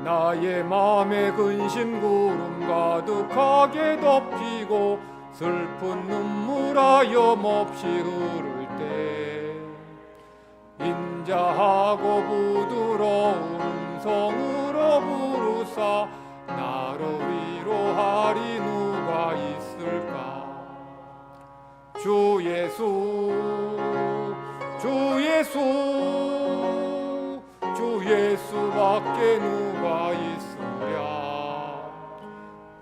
나의 맘에 근심 구름 가득하게 덮이고 슬픈 눈물 하염없이 흐를 때 인자하고 부드러운 음성으로 부르사 나를 위로하리 누가 있을까. 주 예수, 주 예수, 주 예수밖에 누가 있으랴.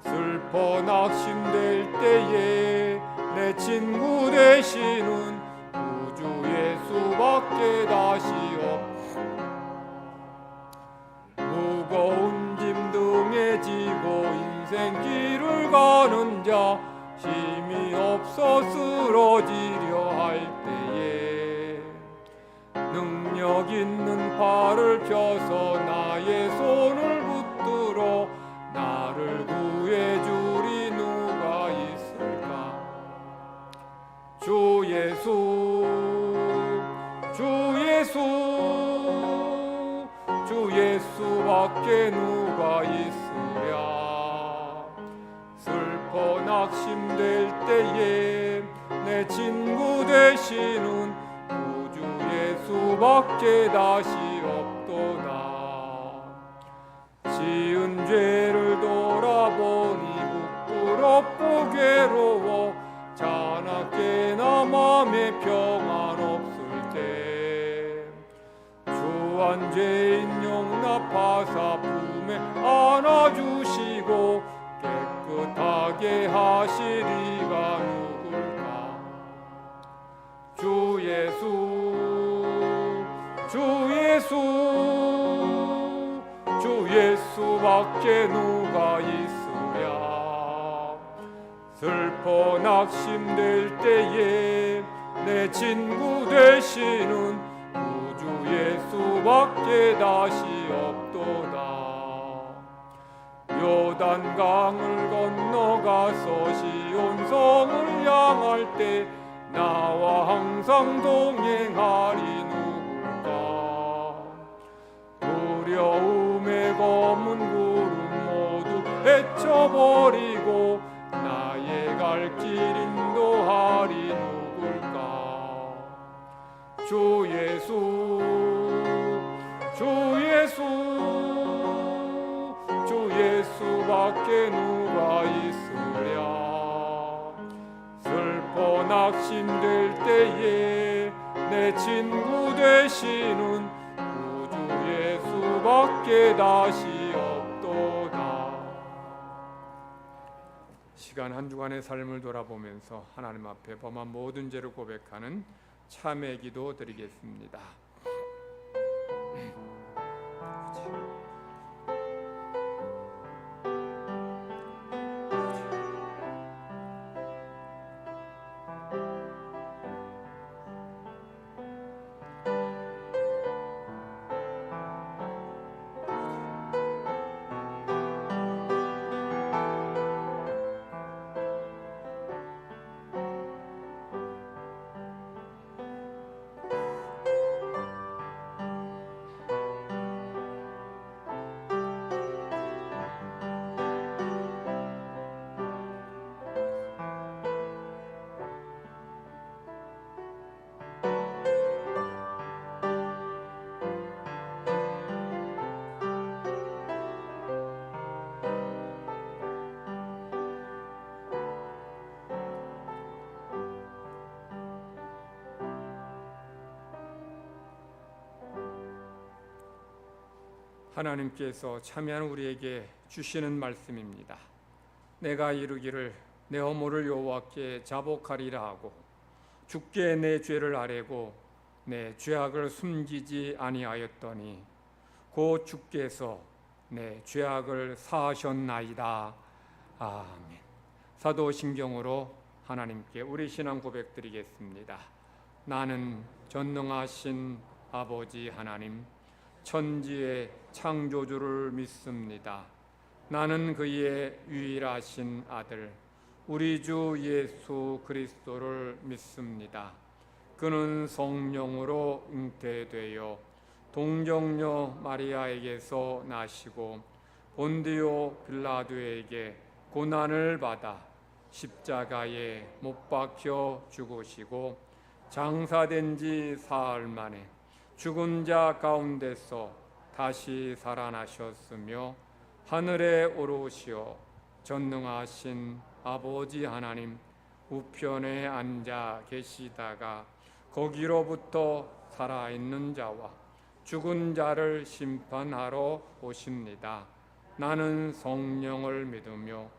슬퍼 낙심될 때에 내 친구 되시는 구주 예수밖에 다시 없. 무거운 짐 등에 지고 인생길을 가는 자 힘이 없어 쓰러지려 할 때에 능력 있는 팔을 펴서 나의 손을 붙들어 나를 구해주리 누가 있을까. 주 예수, 주 예수, 주 예수밖에 누가 있으랴. 슬퍼 낙심될 때에 내 친구 되시는 구주 예수밖에 다시 없도다. 지은 죄를 돌아보니 부끄럽고 괴로워 자나깨나 맘에 평안 없을 때 주한 죄인 용납하사 품에 안아주시고 깨끗하게 하시리가 누굴까. 주 예수, 주 예수, 주 예수밖에 누가 있으랴. 슬퍼 낙심될 때에 내 친구 되시는 구주 예수밖에 다시 없도다. 요단강을 건너가서 시온성을 향할 때 나와 항상 동행하리 누굴까. 두려움의 검은 구름 모두 헤쳐버리고 나의 갈 길 인도하리 누굴까. 주 예수, 주 예수, 주 예수밖에 누가 있으랴. 슬퍼 낙심될 때에 내 친구 되시는 구주 예수밖에 다시 없도다. 시간 한 주간의 삶을 돌아보면서 하나님 앞에 범한 모든 죄를 고백하는 참회 기도 드리겠습니다. 하나님께서 참여한 우리에게 주시는 말씀입니다. 내가 이르기를 내 허물을 여호와께 자복하리라 하고 주께 내 죄를 아뢰고 내 죄악을 숨기지 아니하였더니 곧 주께서 내 죄악을 사하셨나이다. 아멘. 사도신경으로 하나님께 우리 신앙 고백드리겠습니다. 나는 전능하신 아버지 하나님 천지의 창조주를 믿습니다. 나는 그의 유일하신 아들 우리 주 예수 그리스도를 믿습니다. 그는 성령으로 잉태되어 동정녀 마리아에게서 나시고 본디오 빌라도에게 고난을 받아 십자가에 못 박혀 죽으시고 장사된 지 사흘 만에 죽은 자 가운데서 다시 살아나셨으며 하늘에 오르시어 전능하신 아버지 하나님 우편에 앉아 계시다가 거기로부터 살아있는 자와 죽은 자를 심판하러 오십니다. 나는 성령을 믿으며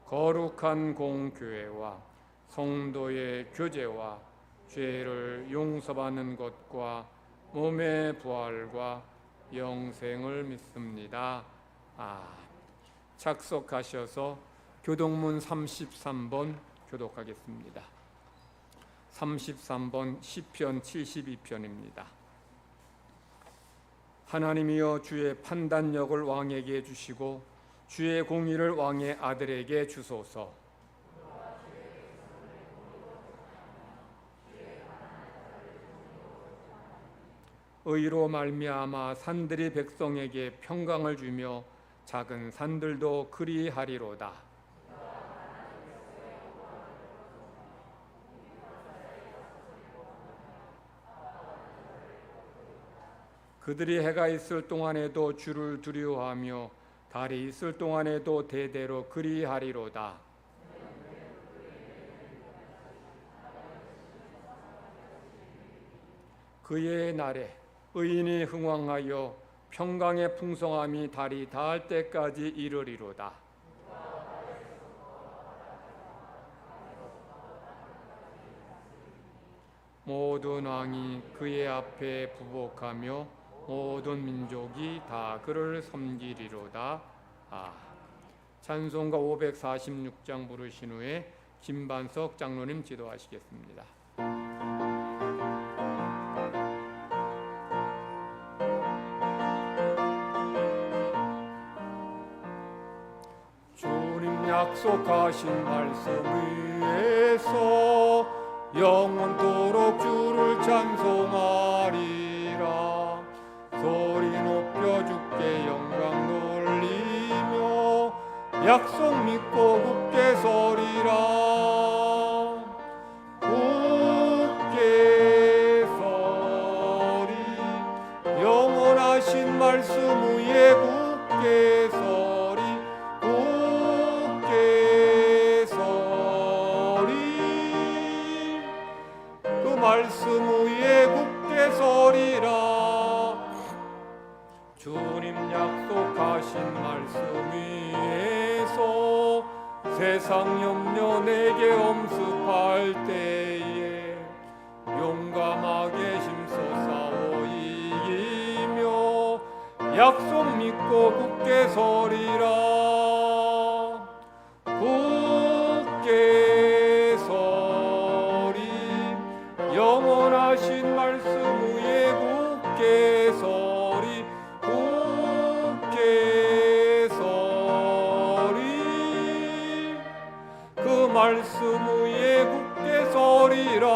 거룩한 공교회와 성도의 교제와 죄를 용서받는 것과 몸의 부활과 영생을 믿습니다. 착석하셔서 교동문 33번 교독하겠습니다. 33번 시편 72편입니다. 하나님이여 주의 판단력을 왕에게 주시고 주의 공의를 왕의 아들에게 주소서. 의로 말미암아 산들이 백성에게 평강을 주며 작은 산들도 그리하리로다. 그들이 해가 있을 동안에도 주를 두려워하며 달이 있을 동안에도 대대로 그리하리로다. 그의 날에 의인이 흥왕하여 평강의 풍성함이 달이 닿을 때까지 이르리로다. 모든 왕이 그의 앞에 부복하며 모든 민족이 다 그를 섬기리로다. 찬송가 546장 부르신 후에 김반석 장로님 지도하시겠습니다. 주님 약속하신 말씀 위에서 영원토록 주를 찬송하리라. 소리 높여 주께 영광 돌리며 약속 믿고 굳게 서리라. 굳게 서리 영원하신 말씀 위에 굳게 서리. 굳게 서리 그 말씀 위에 굳게 서리라. 주님 약속하신 말씀 위에서 세상 염려 내게 엄습할 때에 용감하게 힘써 싸워 이기며 약속 믿고 굳게 서리라. 굳게 서리 영원하신 말씀 위에 굳게 서리. 그 말씀 위에 굳게 서리라.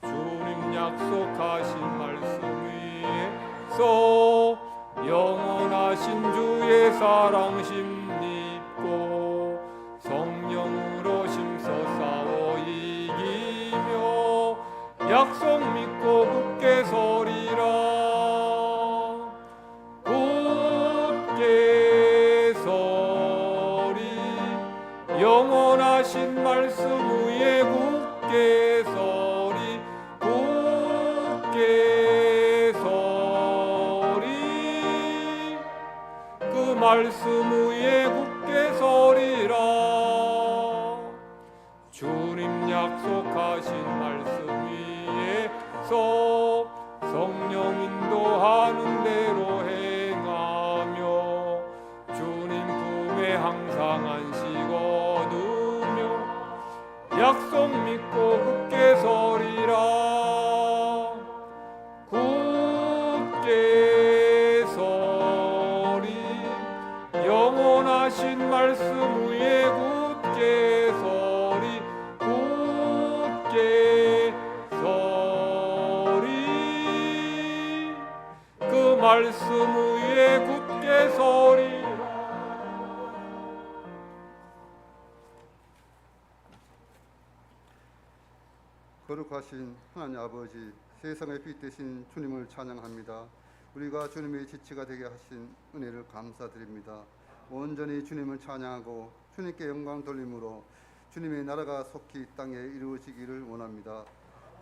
주님 약속하신 말씀 위에서 영원하신 주의 사랑 심입고 성령으로 심서 싸워 이기며 약속 믿고 굳게 서리라. 영원하신 말씀 위에 굳게 서리. 굳게 서리 그 말씀 위에 굳게 서리라. 주님 약속하신 말씀 위에서 성령 인도하는 대로 행하며 주님 품에 항상 안식어 약속 믿고 굳게 서리라. 굳게 서리 영원하신 말씀 위에 굳게 서리. 굳게 서리 그 말씀 위에 굳게 서리라. 거룩하신 하나님 아버지, 세상의 빛 되신 주님을 찬양합니다. 우리가 주님의 지체가 되게 하신 은혜를 감사드립니다. 온전히 주님을 찬양하고 주님께 영광 돌림으로 주님의 나라가 속히 땅에 이루어지기를 원합니다.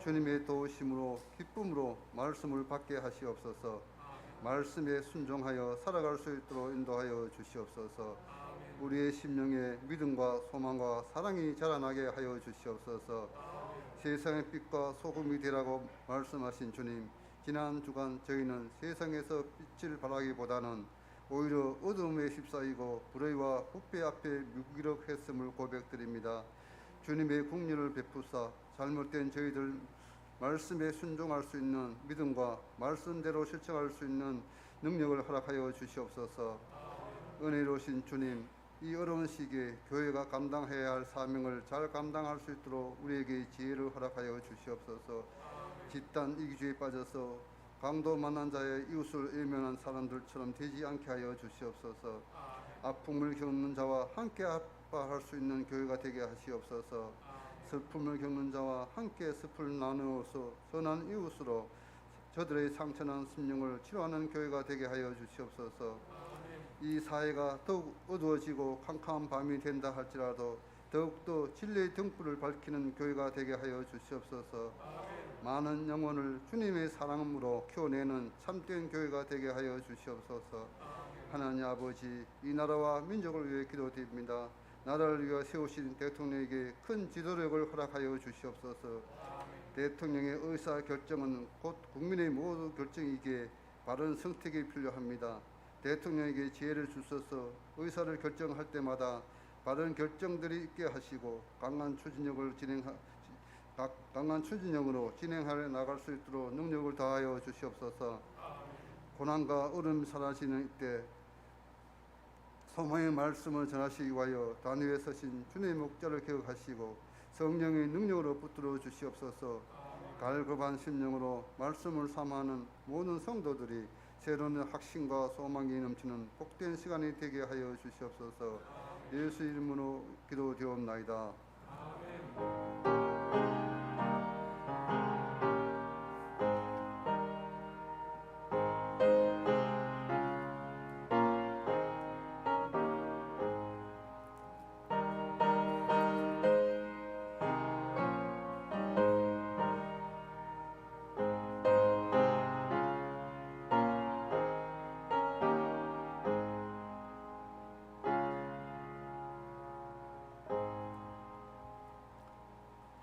주님의 도우심으로 기쁨으로 말씀을 받게 하시옵소서. 말씀에 순종하여 살아갈 수 있도록 인도하여 주시옵소서. 우리의 심령에 믿음과 소망과 사랑이 자라나게 하여 주시옵소서. 세상의 빛과 소금이 되라고 말씀하신 주님, 지난 주간 저희는 세상에서 빛을 발하기보다는 오히려 어둠에 휩싸이고 불의와 부패 앞에 무기력했음을 고백드립니다. 주님의 국리를 베푸사 잘못된 저희들 말씀에 순종할 수 있는 믿음과 말씀대로 실천할 수 있는 능력을 허락하여 주시옵소서. 은혜로우신 주님, 이 어려운 시기에 교회가 감당해야 할 사명을 잘 감당할 수 있도록 우리에게 지혜를 허락하여 주시옵소서. 집단 이기주의에 빠져서 강도 만난 자의 이웃을 외면한 사람들처럼 되지 않게 하여 주시옵소서. 아픔을 겪는 자와 함께 아파할 수 있는 교회가 되게 하시옵소서. 슬픔을 겪는 자와 함께 슬픔을 나누어서 선한 이웃으로 저들의 상처난 심령을 치료하는 교회가 되게 하여 주시옵소서. 이 사회가 더욱 어두워지고 캄캄한 밤이 된다 할지라도 더욱더 진리의 등불을 밝히는 교회가 되게 하여 주시옵소서. 많은 영혼을 주님의 사랑으로 키워내는 참된 교회가 되게 하여 주시옵소서. 하나님 아버지, 이 나라와 민족을 위해 기도드립니다. 나라를 위해 세우신 대통령에게 큰 지도력을 허락하여 주시옵소서. 대통령의 의사결정은 곧 국민의 모든 결정이기에 바른 선택이 필요합니다. 대통령에게 지혜를 주셔서 의사를 결정할 때마다 바른 결정들이 있게 하시고 강한 추진력으로 진행하여 나갈 수 있도록 능력을 다하여 주시옵소서. 고난과 어려움이 사라지는 이때 소망의 말씀을 전하시기 위하여 단위에 서신 주님의 목자를 기억하시고 성령의 능력으로 붙들어 주시옵소서. 갈급한 심령으로 말씀을 삼하는 모든 성도들이 새로운 확신과 소망이 넘치는 복된 시간이 되게 하여 주시옵소서. 예수 이름으로 기도드리옵나이다.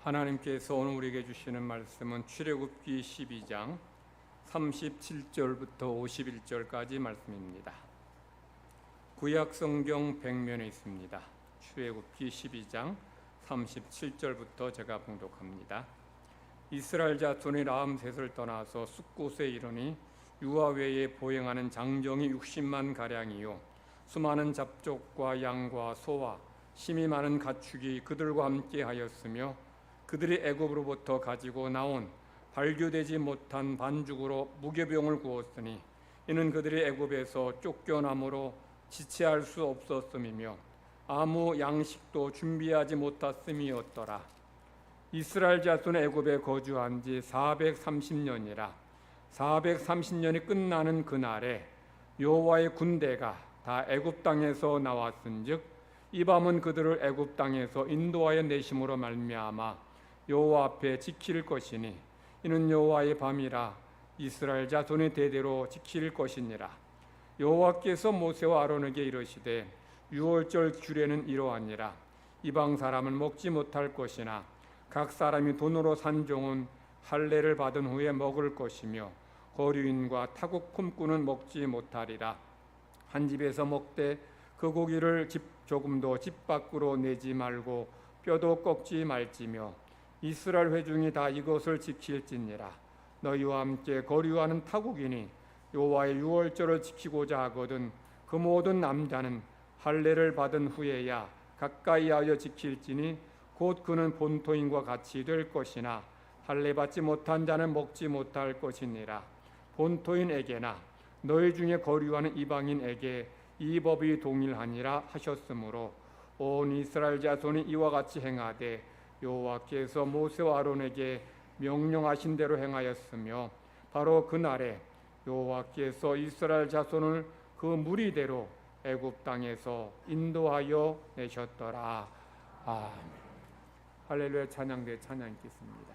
하나님께서 오늘 우리에게 주시는 말씀은 출애굽기 12장 37절부터 51절까지 말씀입니다. 구약 성경 100면에 있습니다. 출애굽기 12장 37절부터 제가 봉독합니다. 이스라엘 자손이 라암셋을 떠나서 숫곳에 이르니 유아 외에 보행하는 장정이 60만 가량이요 수많은 잡족과 양과 소와 심이 많은 가축이 그들과 함께 하였으며 그들이 애굽으로부터 가지고 나온 발교되지 못한 반죽으로 무교병을 구웠으니 이는 그들이 애굽에서 쫓겨남으로 지체할 수 없었음이며 아무 양식도 준비하지 못했음이었더라. 이스라엘 자손 애굽에 거주한 지 430년이라 430년이 끝나는 그날에 여호와의 군대가 다 애굽 땅에서 나왔은즉 이 밤은 그들을 애굽 땅에서 인도하여 내심으로 말미암아 여호와 앞에 지킬 것이니 이는 여호와의 밤이라 이스라엘 자손의 대대로 지킬 것이니라. 여호와께서 모세와 아론에게 이르시되 유월절 규례는 이러하니라. 이방 사람은 먹지 못할 것이나 각 사람이 돈으로 산 종은 할례를 받은 후에 먹을 것이며 거류인과 타국 품꾼은 먹지 못하리라. 한 집에서 먹되 그 고기를 조금도 집 밖으로 내지 말고 뼈도 꺾지 말지며 이스라엘 회중이 다 이것을 지킬지니라. 너희와 함께 거류하는 타국인이 여호와의 유월절을 지키고자 하거든 그 모든 남자는 할례를 받은 후에야 가까이 하여 지킬지니 곧 그는 본토인과 같이 될 것이나 할례 받지 못한 자는 먹지 못할 것이니라. 본토인에게나 너희 중에 거류하는 이방인에게 이 법이 동일하니라 하셨으므로 온 이스라엘 자손이 이와 같이 행하되 여호와께서 모세와 아론에게 명령하신 대로 행하였으며 바로 그날에 여호와께서 이스라엘 자손을 그 무리대로 애굽 땅에서 인도하여 내셨더라. 아멘. 할렐루야. 찬양대 찬양 있겠습니다.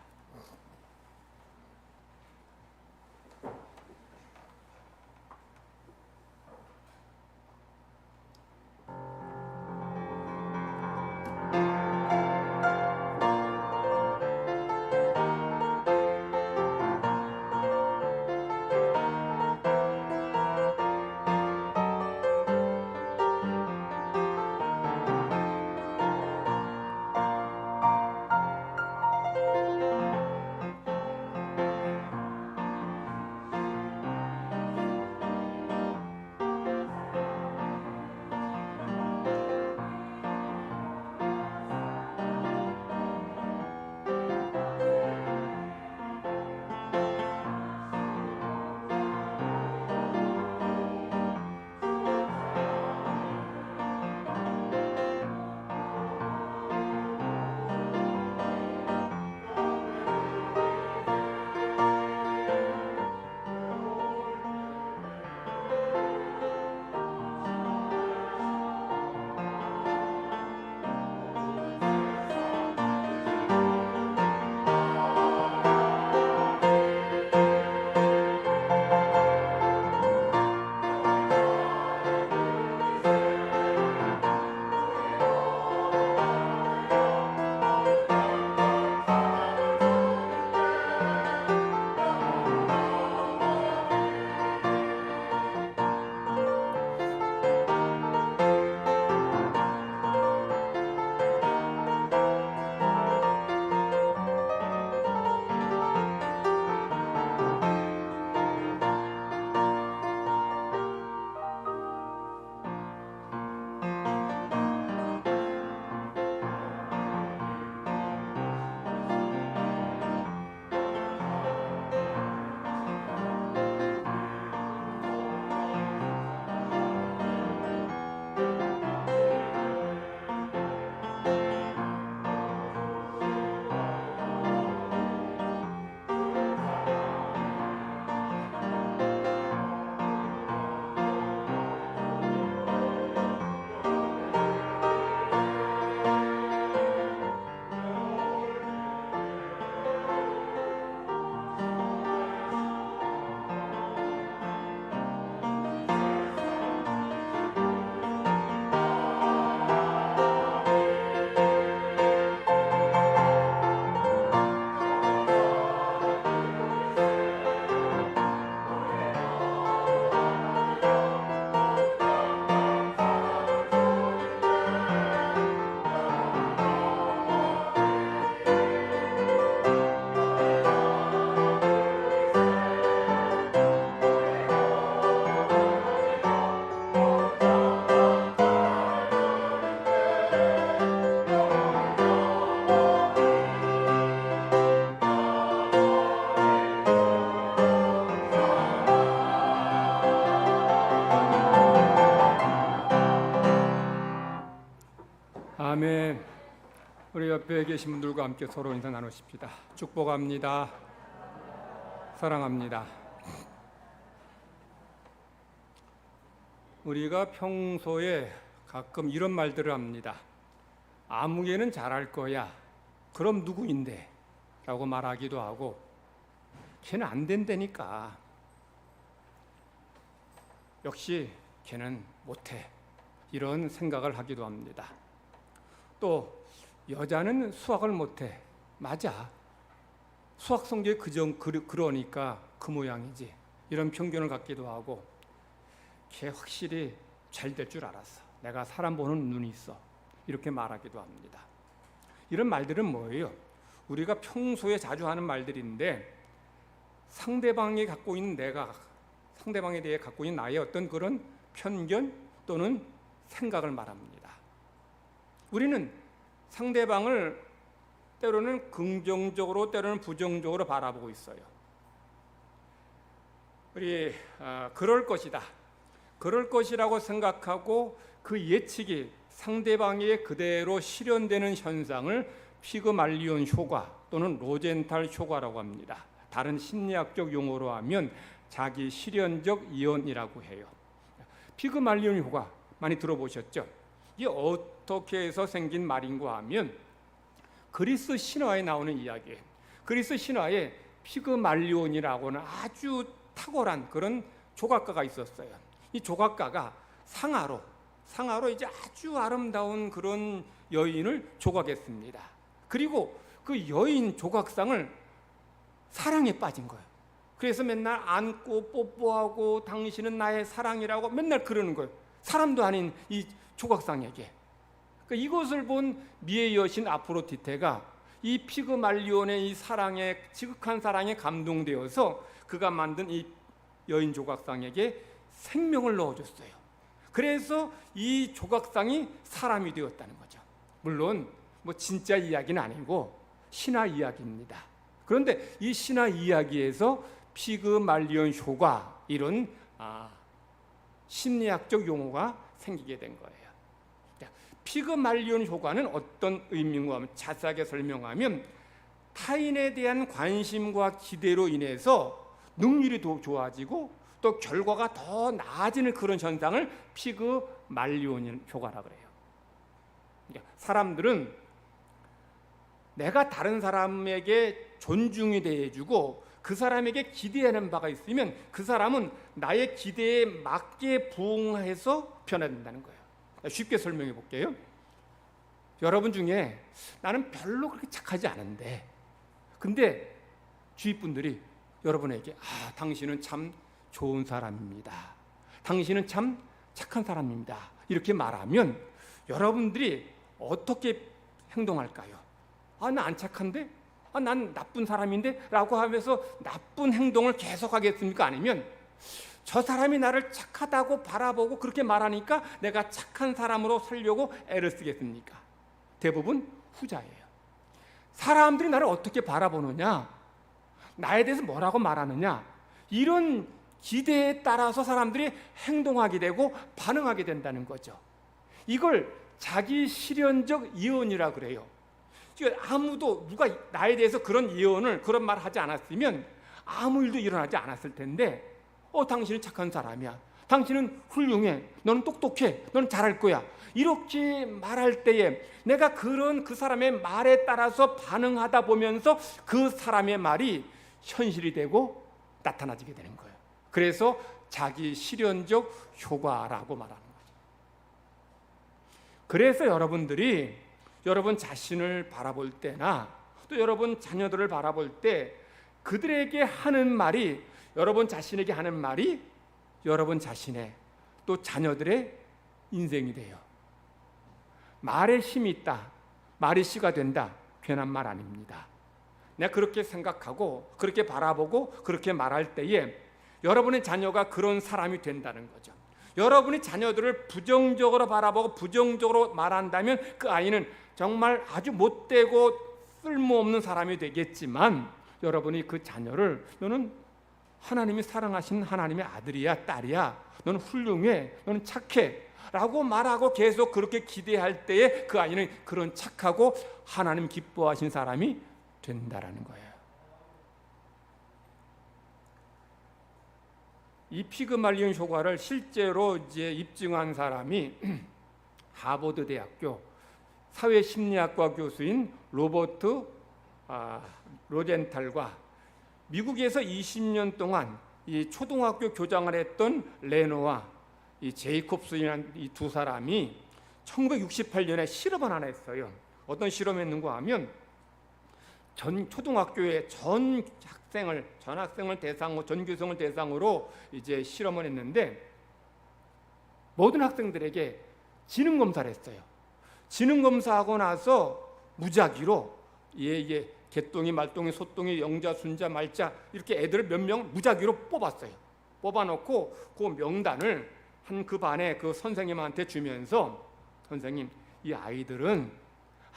아멘. 우리 옆에 계신 분들과 함께 서로 인사 나누십시다. 축복합니다. 사랑합니다. 우리가 평소에 가끔 이런 말들을 합니다. 아무개는 잘할 거야. 그럼 누구인데? 라고 말하기도 하고, 걔는 안 된다니까. 역시 걔는 못해. 이런 생각을 하기도 합니다. 또 여자는 수학을 못해. 맞아. 수학 성적이 그러니까 그 모양이지. 이런 편견을 갖기도 하고, 걔 확실히 잘 될 줄 알았어. 내가 사람 보는 눈이 있어. 이렇게 말하기도 합니다. 이런 말들은 뭐예요? 우리가 평소에 자주 하는 말들인데 상대방이 갖고 있는 상대방에 대해 갖고 있는 나의 어떤 그런 편견 또는 생각을 말합니다. 우리는 상대방을 때로는 긍정적으로 때로는 부정적으로 바라보고 있어요. 우리 그럴 것이다. 그럴 것이라고 생각하고 그 예측이 상대방에게 그대로 실현되는 현상을 피그말리온 효과 또는 로젠탈 효과라고 합니다. 다른 심리학적 용어로 하면 자기 실현적 이론이라고 해요. 피그말리온 효과 많이 들어보셨죠? 이게 어떻게 해서 생긴 말인가 하면 그리스 신화에 나오는 이야기예요. 그리스 신화에 피그말리온이라고는 아주 탁월한 그런 조각가가 있었어요. 이 조각가가 상아로 이제 아주 아름다운 그런 여인을 조각했습니다. 그리고 그 여인 조각상을 사랑에 빠진 거예요. 그래서 맨날 안고 뽀뽀하고 당신은 나의 사랑이라고 맨날 그러는 거예요. 사람도 아닌 이 조각상에게. 그러니까 이것을 본 미의 여신 아프로디테가 이 피그말리온의 이 사랑에, 지극한 사랑에 감동되어서 그가 만든 이 여인 조각상에게 생명을 넣어줬어요. 그래서 이 조각상이 사람이 되었다는 거죠. 물론 뭐 진짜 이야기는 아니고 신화 이야기입니다. 그런데 이 신화 이야기에서 피그말리온 효과 이런 심리학적 용어가 생기게 된 거예요. 피그말리온 효과는 어떤 의미인가 하면 자세하게 설명하면 타인에 대한 관심과 기대로 인해서 능률이 더 좋아지고 또 결과가 더 나아지는 그런 현상을 피그말리온 효과라고 그래요. 그러니까 사람들은 내가 다른 사람에게 존중이 대해주고 그 사람에게 기대하는 바가 있으면 그 사람은 나의 기대에 맞게 부응해서 변화된다는 거예요. 쉽게 설명해 볼게요. 여러분 중에 나는 별로 그렇게 착하지 않은데 근데 주위 분들이 여러분에게 당신은 참 좋은 사람입니다. 당신은 참 착한 사람입니다. 이렇게 말하면 여러분들이 어떻게 행동할까요? 나 안 착한데? 난 나쁜 사람인데? 라고 하면서 나쁜 행동을 계속하겠습니까? 아니면 저 사람이 나를 착하다고 바라보고 그렇게 말하니까 내가 착한 사람으로 살려고 애를 쓰겠습니까? 대부분 후자예요. 사람들이 나를 어떻게 바라보느냐, 나에 대해서 뭐라고 말하느냐, 이런 기대에 따라서 사람들이 행동하게 되고 반응하게 된다는 거죠. 이걸 자기 실현적 이언이라 그래요. 아무도 누가 나에 대해서 그런 예언을 그런 말을 하지 않았으면 아무 일도 일어나지 않았을 텐데 당신은 착한 사람이야, 당신은 훌륭해, 너는 똑똑해, 너는 잘할 거야, 이렇게 말할 때에 내가 그 사람의 말에 따라서 반응하다 보면서 그 사람의 말이 현실이 되고 나타나지게 되는 거예요. 그래서 자기 실현적 효과라고 말하는 거죠. 그래서 여러분들이 여러분 자신을 바라볼 때나 또 여러분 자녀들을 바라볼 때 그들에게 하는 말이, 여러분 자신에게 하는 말이 여러분 자신의 또 자녀들의 인생이 돼요. 말에 힘이 있다, 말이 씨가 된다, 괜한 말 아닙니다. 내가 그렇게 생각하고 그렇게 바라보고 그렇게 말할 때에 여러분의 자녀가 그런 사람이 된다는 거죠. 여러분이 자녀들을 부정적으로 바라보고 부정적으로 말한다면 그 아이는 정말 아주 못되고 쓸모없는 사람이 되겠지만 여러분이 그 자녀를 너는 하나님이 사랑하신 하나님의 아들이야, 딸이야, 너는 훌륭해, 너는 착해 라고 말하고 계속 그렇게 기대할 때에 그 아이는 그런 착하고 하나님 기뻐하신 사람이 된다라는 거예요. 이 피그말리온 효과를 실제로 이제 입증한 사람이 하버드 대학교 사회심리학과 교수인 로버트 로젠탈과 미국에서 20년 동안 이 초등학교 교장을 했던 레노와 이 제이콥스라는 이 두 사람이 1968년에 실험을 하나 했어요. 어떤 실험했는가 하면 초등학교의 전 학생을 대상으로, 전 교생을 대상으로 이제 실험을 했는데 모든 학생들에게 지능 검사를 했어요. 지능 검사하고 나서 무작위로 개똥이, 말똥이, 소똥이, 영자, 순자, 말자 이렇게 애들을 몇 명 무작위로 뽑았어요. 뽑아놓고 그 명단을 그 반에 그 선생님한테 주면서 선생님, 이 아이들은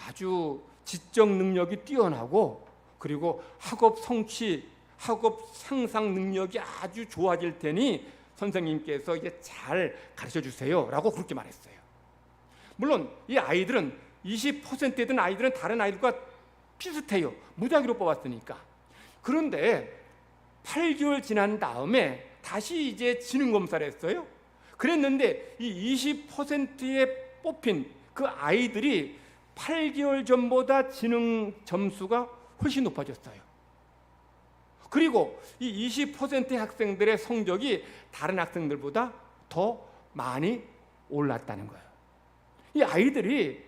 아주 지적 능력이 뛰어나고 그리고 학업 성취, 학업 상상 능력이 아주 좋아질 테니 선생님께서 이제 잘 가르쳐 주세요라고 그렇게 말했어요. 물론 이 아이들은 20%된 아이들은 다른 아이들과 비슷해요. 무작위로 뽑았으니까. 그런데 8개월 지난 다음에 다시 이제 지능 검사를 했어요. 그랬는데 이 20%에 뽑힌 그 아이들이 8개월 전보다 지능 점수가 훨씬 높아졌어요. 그리고 이 20%의 학생들의 성적이 다른 학생들보다 더 많이 올랐다는 거예요. 이 아이들이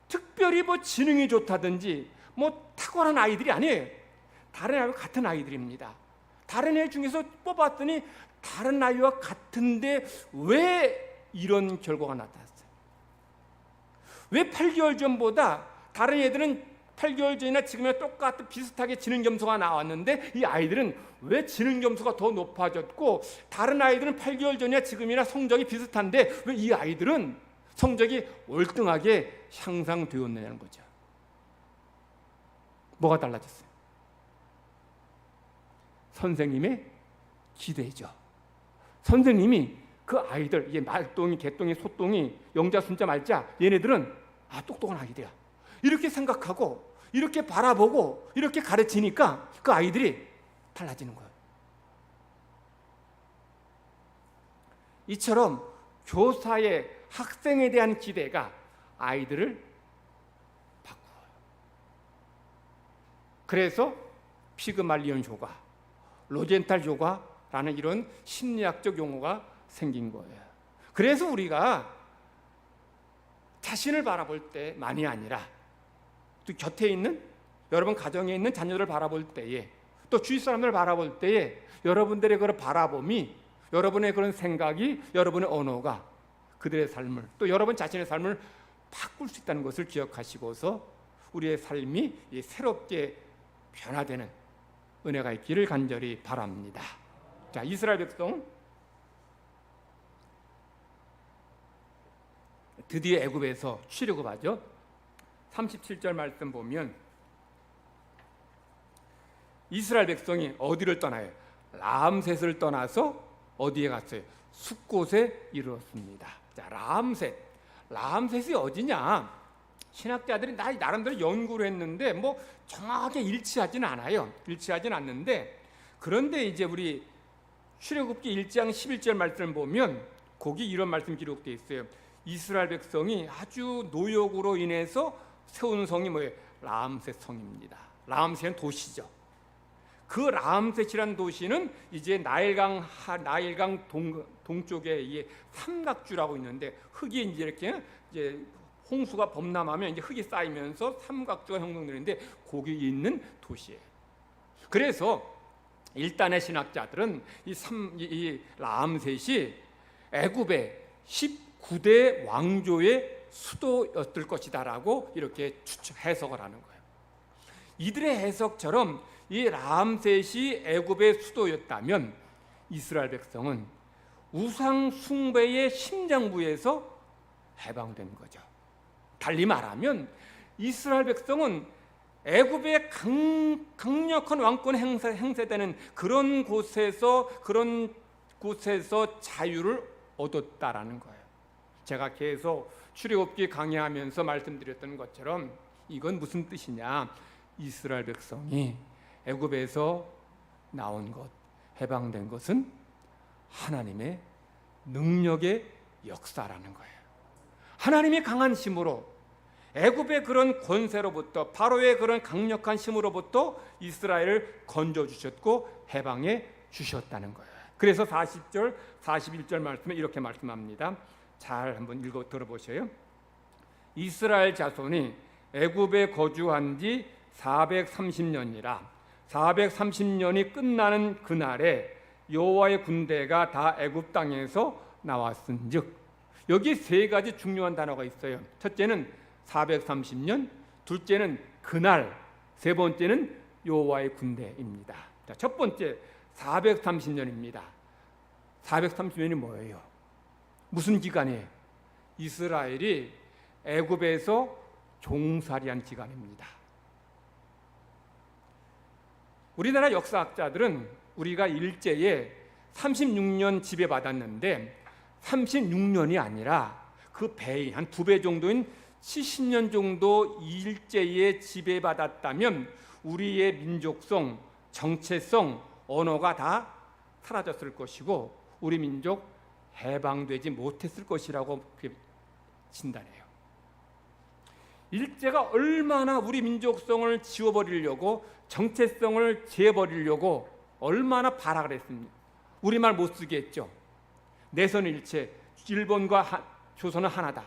특별히 뭐 지능이 좋다든지 뭐 탁월한 아이들이 아니에요. 다른 아이와 같은 아이들입니다. 다른 애 중에서 뽑았더니 다른 아이와 같은데 왜 이런 결과가 나타났어요? 왜 8개월 전보다 다른 애들은 8개월 전이나 지금이나 똑같은 비슷하게 지능 점수가 나왔는데 이 아이들은 왜 지능 점수가 더 높아졌고 다른 아이들은 8개월 전이나 지금이나 성적이 비슷한데 왜 이 아이들은 성적이 월등하게 향상되었느냐는 거죠. 뭐가 달라졌어요? 선생님의 기대죠. 선생님이 그 아이들, 이게 말똥이, 개똥이, 소똥이, 영자, 순자, 말자, 얘네들은 똑똑한 아이들이야. 이렇게 생각하고 이렇게 바라보고 이렇게 가르치니까 그 아이들이 달라지는 거예요. 이처럼 교사의 학생에 대한 기대가 아이들을 바꾸어요. 그래서 피그말리온 효과, 로젠탈 효과라는 이런 심리학적 용어가 생긴 거예요. 그래서 우리가 자신을 바라볼 때만이 아니라 또 곁에 있는 여러분 가정에 있는 자녀들을 바라볼 때에 또 주위 사람들을 바라볼 때에 여러분들의 그런 바라봄이 여러분의 그런 생각이 여러분의 언어가 그들의 삶을 또 여러분 자신의 삶을 바꿀 수 있다는 것을 기억하시고서 우리의 삶이 새롭게 변화되는 은혜가 있기를 간절히 바랍니다. 자, 이스라엘 백성 드디어 애굽에서 출애굽하죠. 37절 말씀 보면 이스라엘 백성이 어디를 떠나요? 라암셋을 떠나서 어디에 갔어요? 숫곳에 이르렀습니다. 자, 라암셋이 어디냐? 신학자들이 나름대로 연구를 했는데 뭐 정확하게 일치하지는 않아요. 일치하지는 않는데 그런데 이제 우리 출애굽기 1장 11절 말씀을 보면 거기 이런 말씀 기록되어 있어요. 이스라엘 백성이 아주 노역으로 인해서 세운 성이 뭐예요? 라암셋 성입니다. 라암셋은 도시죠. 그 라암셋이라는 도시는 이제 나일강 동쪽에 이게 삼각주라고 있는데 흙이 이제 이렇게 이제 홍수가 범람하면 이제 흙이 쌓이면서 삼각주가 형성되는데 거기 있는 도시예요. 그래서 일단의 신학자들은 이 라암셋이 애굽의 19대 왕조의 수도였을 것이다라고 이렇게 해석을 하는 거예요. 이들의 해석처럼 이 라암셋이 애굽의 수도였다면 이스라엘 백성은 우상 숭배의 심장부에서 해방된 거죠. 달리 말하면 이스라엘 백성은 애굽의 강력한 왕권 행세되는 그런 곳에서 자유를 얻었다라는 거예요. 제가 계속 출애굽기 강의하면서 말씀드렸던 것처럼 이건 무슨 뜻이냐? 이스라엘 백성이 애굽에서 나온 것, 해방된 것은 하나님의 능력의 역사라는 거예요. 하나님의 강한 힘으로 애굽의 그런 권세로부터 바로의 그런 강력한 힘으로부터 이스라엘을 건져주셨고 해방해 주셨다는 거예요. 그래서 40절, 41절 말씀에 이렇게 말씀합니다. 잘 한번 읽어 들어보셔요. 이스라엘 자손이 애굽에 거주한 지 430년이라 430년이 끝나는 그날에 여호와의 군대가 다 애굽 땅에서 나왔은즉 여기 세 가지 중요한 단어가 있어요. 첫째는 430년, 둘째는 그날, 세 번째는 여호와의 군대입니다. 자, 첫 번째 430년입니다. 430년이 뭐예요? 무슨 기간이에요? 이스라엘이 애굽에서 종살이한 기간입니다. 우리나라 역사학자들은 우리가 일제에 36년 지배받았는데 36년이 아니라 그 배, 한 2배 정도인 70년 정도 일제에 지배받았다면 우리의 민족성, 정체성, 언어가 다 사라졌을 것이고 우리 민족 해방되지 못했을 것이라고 진단해요. 일제가 얼마나 우리 민족성을 지워버리려고 정체성을 재버리려고 얼마나 발악을 했습니까? 우리말 못 쓰게 했죠. 내선일체, 일본과 조선은 하나다.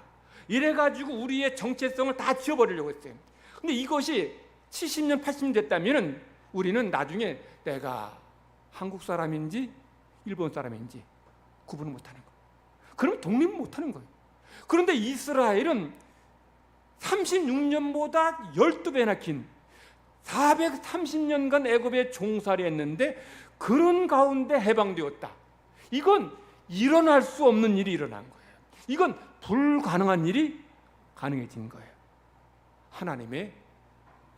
이래가지고 우리의 정체성을 다 지워버리려고 했어요. 근데 이것이 70년, 80년 됐다면 우리는 나중에 내가 한국 사람인지 일본 사람인지 구분을 못하는 거예요. 그럼 독립을 못하는 거예요. 그런데 이스라엘은 36년보다 12배나 긴 430년간 애굽에 종살이 했는데 그런 가운데 해방되었다. 이건 일어날 수 없는 일이 일어난 거예요. 이건 불가능한 일이 가능해진 거예요. 하나님의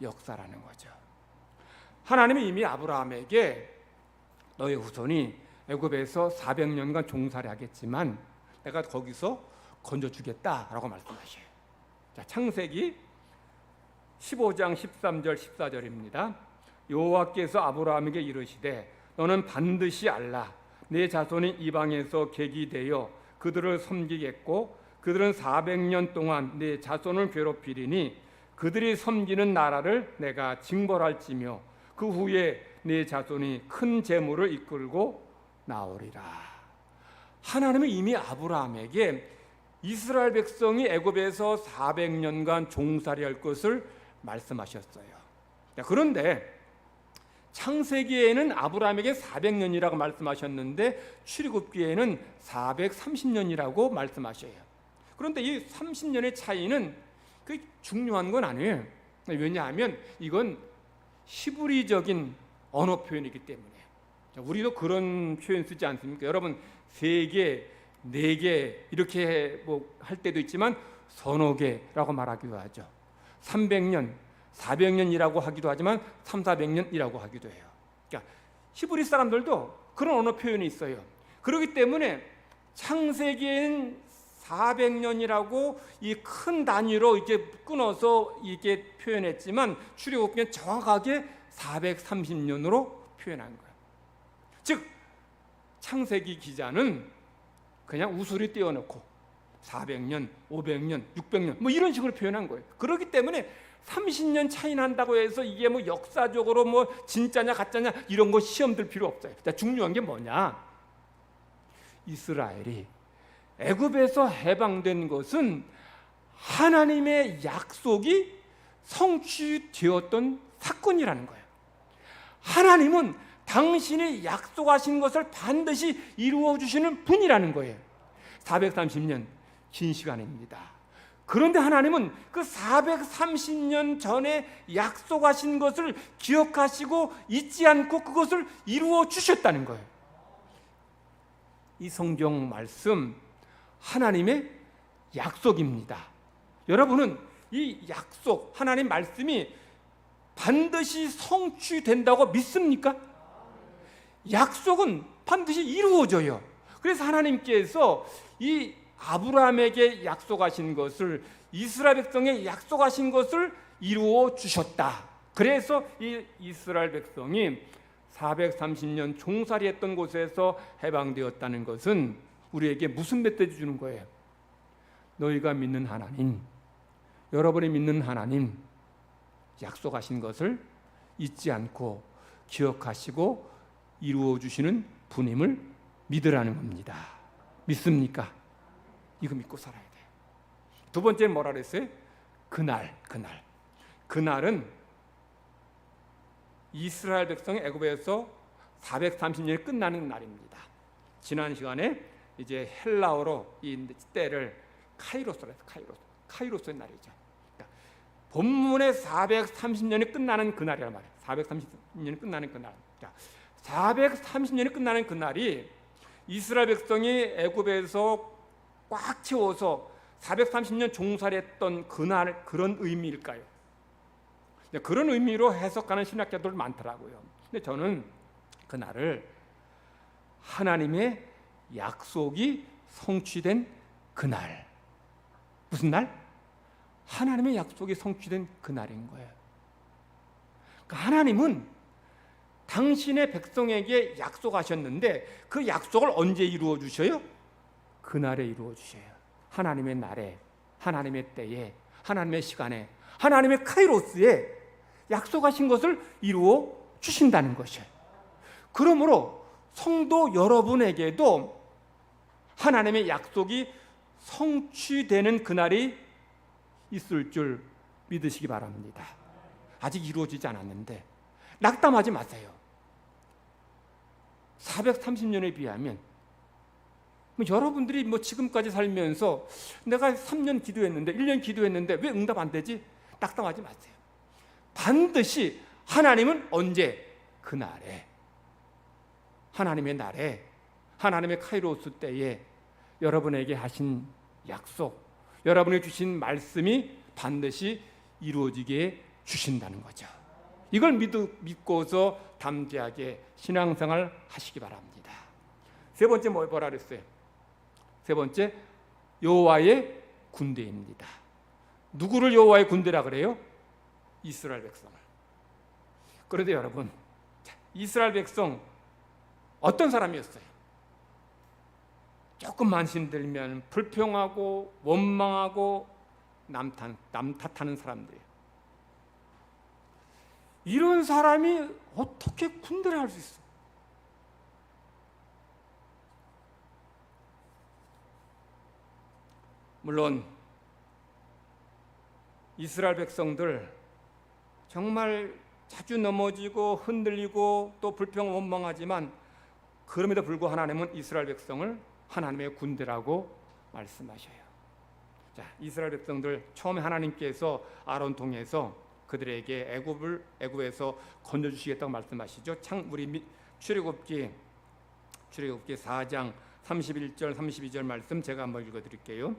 역사라는 거죠. 하나님은 이미 아브라함에게 너의 후손이 애굽에서 400년간 종살이 하겠지만 내가 거기서 건져주겠다라고 말씀하셔요. 자, 창세기 15장 13절 14절입니다. 여호와께서 아브라함에게 이르시되 너는 반드시 알라 내 자손이 이방에서 객이 되어 그들을 섬기겠고 그들은 400년 동안 내 자손을 괴롭히리니 그들이 섬기는 나라를 내가 징벌할지며 그 후에 내 자손이 큰 재물을 이끌고 나오리라. 하나님은 이미 아브라함에게 이스라엘 백성이 애굽에서 400년간 종살이할 것을 말씀하셨어요. 그런데 창세기에는 아브라함에게 400년이라고 말씀하셨는데 출애굽기에는 430년이라고 말씀하셔요. 그런데 이 30년의 차이는 그 중요한 건 아니에요. 왜냐하면 이건 히브리적인 언어 표현이기 때문에. 우리도 그런 표현 쓰지 않습니까? 여러분 3개, 4개 이렇게 뭐 할 때도 있지만 서너 개라고 말하기도 하죠. 300년, 400년이라고 하기도 하지만 300~400년이라고 하기도 해요. 그러니까 히브리 사람들도 그런 언어 표현이 있어요. 그렇기 때문에 창세기에는 400년이라고 이 큰 단위로 이렇게 끊어서 이렇게 표현했지만 출애굽기는 정확하게 430년으로 표현한 거예요. 즉 창세기 기자는 그냥 우수리 떼어놓고 400년, 500년, 600년 뭐 이런 식으로 표현한 거예요. 그렇기 때문에 30년 차이 난다고 해서 이게 뭐 역사적으로 뭐 진짜냐 가짜냐 이런 거 시험 들 필요 없어요. 자, 중요한 게 뭐냐? 이스라엘이 애굽에서 해방된 것은 하나님의 약속이 성취되었던 사건이라는 거예요. 하나님은 당신이 약속하신 것을 반드시 이루어 주시는 분이라는 거예요. 430년 긴 시간입니다. 그런데 하나님은 그 430년 전에 약속하신 것을 기억하시고 잊지 않고 그것을 이루어 주셨다는 거예요. 이 성경 말씀 하나님의 약속입니다. 여러분은 이 약속, 하나님 말씀이 반드시 성취된다고 믿습니까? 약속은 반드시 이루어져요. 그래서 하나님께서 이 아브라함에게 약속하신 것을 이스라엘 백성에 약속하신 것을 이루어 주셨다. 그래서 이 이스라엘 백성이 430년 종살이했던 곳에서 해방되었다는 것은 우리에게 무슨 메시지 주는 거예요? 너희가 믿는 하나님, 여러분이 믿는 하나님 약속하신 것을 잊지 않고 기억하시고 이루어 주시는 분임을 믿으라는 겁니다. 믿습니까? 이거 믿고 살아야 돼요. 두 번째는 뭐라 그랬어요? 그날은 이스라엘 백성이 애굽에서 430년이 끝나는 날입니다. 지난 시간에 이제 헬라어로 이 때를 카이로스로 해서 카이로스의 날이죠. 그러니까 본문의 430년이 끝나는 그날이란 말이에요. 430년이 끝나는 그날. 그러니까 430년이 끝나는 그날이 이스라엘 백성이 애굽에서 꽉 채워서 430년 종살이했던 그날 그런 의미일까요? 그런 의미로 해석하는 신학자들 많더라고요. 근데 저는 그날을 하나님의 약속이 성취된 그날, 무슨 날? 하나님의 약속이 성취된 그날인 거예요. 그러니까 하나님은 당신의 백성에게 약속하셨는데 그 약속을 언제 이루어 주셔요? 그날에 이루어 주셔요. 하나님의 날에, 하나님의 때에, 하나님의 시간에, 하나님의 카이로스에 약속하신 것을 이루어 주신다는 것이에요. 그러므로 성도 여러분에게도 하나님의 약속이 성취되는 그날이 있을 줄 믿으시기 바랍니다. 아직 이루어지지 않았는데 낙담하지 마세요. 430년에 비하면 여러분들이 지금까지 살면서 내가 3년 기도했는데 1년 기도했는데 왜 응답 안 되지? 낙담하지 마세요. 반드시 하나님은 언제? 그날에, 하나님의 날에, 하나님의 카이로스 때에 여러분에게 하신 약속, 여러분에게 주신 말씀이 반드시 이루어지게 주신다는 거죠. 이걸 믿고서 담대하게 신앙생활 하시기 바랍니다. 세 번째 뭐라 그랬어요? 세 번째, 여호와의 군대입니다. 누구를 여호와의 군대라 그래요? 이스라엘 백성을. 그런데 여러분, 이스라엘 백성 어떤 사람이었어요? 조금만 힘들면 불평하고 원망하고 남 탓하는 사람들이에요. 이런 사람이 어떻게 군대를 할 수 있어? 물론 이스라엘 백성들 정말 자주 넘어지고 흔들리고 또 불평 원망하지만 그럼에도 불구하고 하나님은 이스라엘 백성을 하나님의 군대라고 말씀하셔요. 자, 이스라엘 백성들 처음에 하나님께서 아론 통해서 그들에게 애굽에서 건져주시겠다고 말씀하시죠. 우리 출애굽기 4장 31절 32절 말씀 제가 한번 읽어드릴게요.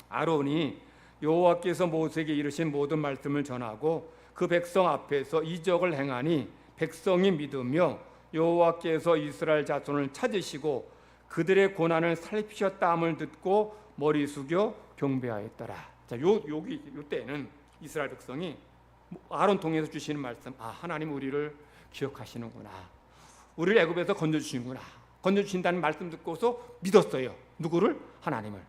아론이 여호와께서 모세에게 이르신 모든 말씀을 전하고 그 백성 앞에서 이적을 행하니 백성이 믿으며 여호와께서 이스라엘 자손을 찾으시고 그들의 고난을 살피셨다함을 듣고 머리 숙여 경배하였더라. 자, 요 때에는 이스라엘 백성이 아론 통해서 주시는 말씀, 하나님 우리를 기억하시는구나, 우리를 애굽에서 건져주시는구나, 건져주신다는 말씀 듣고서 믿었어요. 누구를? 하나님을.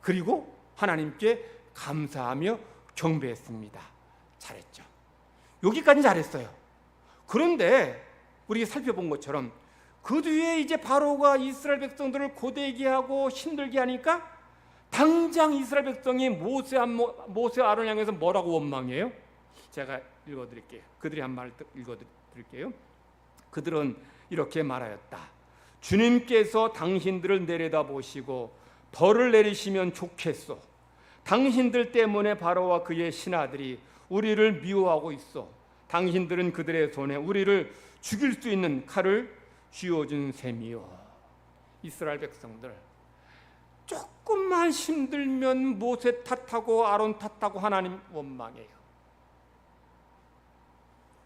그리고 하나님께 감사하며 경배했습니다. 잘했죠. 여기까지 잘했어요. 그런데 우리가 살펴본 것처럼 그 뒤에 이제 바로가 이스라엘 백성들을 고되게 하고 힘들게 하니까 당장 이스라엘 백성이 모세 아론 향해서 뭐라고 원망해요? 제가 읽어드릴게요. 그들이 한 말 읽어드릴게요. 그들은 이렇게 말하였다. 주님께서 당신들을 내려다보시고 벌을 내리시면 좋겠소. 당신들 때문에 바로와 그의 신하들이 우리를 미워하고 있어. 당신들은 그들의 손에 우리를 죽일 수 있는 칼을 쥐어준 셈이요. 이스라엘 백성들 조금만 힘들면 모세 탓하고 아론 탓하고 하나님 원망해요.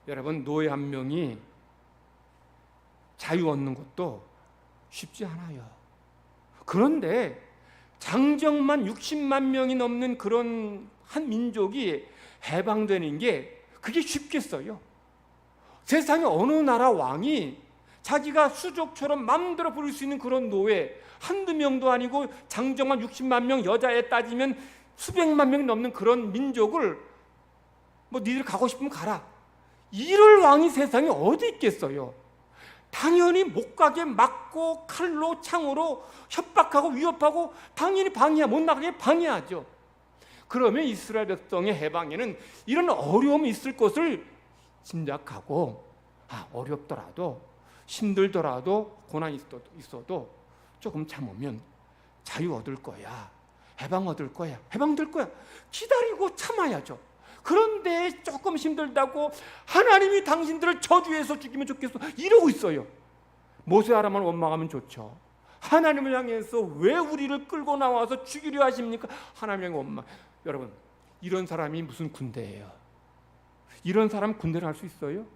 여러분, 노예 한 명이 자유 얻는 것도 쉽지 않아요. 그런데 장정만 60만 명이 넘는 그런 한 민족이 해방되는 게 그게 쉽겠어요? 세상에 어느 나라 왕이 자기가 수족처럼 마음대로 부를 수 있는 그런 노예 한두 명도 아니고 장정만 60만 명, 여자에 따지면 수백만 명이 넘는 그런 민족을 니들 가고 싶으면 가라, 이럴 왕이 세상에 어디 있겠어요? 당연히 못 가게 막고 칼로 창으로 협박하고 위협하고 당연히 못 나가게 방해하죠. 그러면 이스라엘 백성의 해방에는 이런 어려움이 있을 것을 짐작하고 어렵더라도 힘들더라도 고난이 있어도 조금 참으면 자유 얻을 거야, 해방 얻을 거야, 해방될 거야, 기다리고 참아야죠. 그런데 조금 힘들다고 하나님이 당신들을 저주해서 죽이면 좋겠어 이러고 있어요. 모세 아론만 원망하면 좋죠. 하나님을 향해서 왜 우리를 끌고 나와서 죽이려 하십니까? 하나님의 원망. 여러분, 이런 사람이 무슨 군대예요? 이런 사람 군대를 할 수 있어요?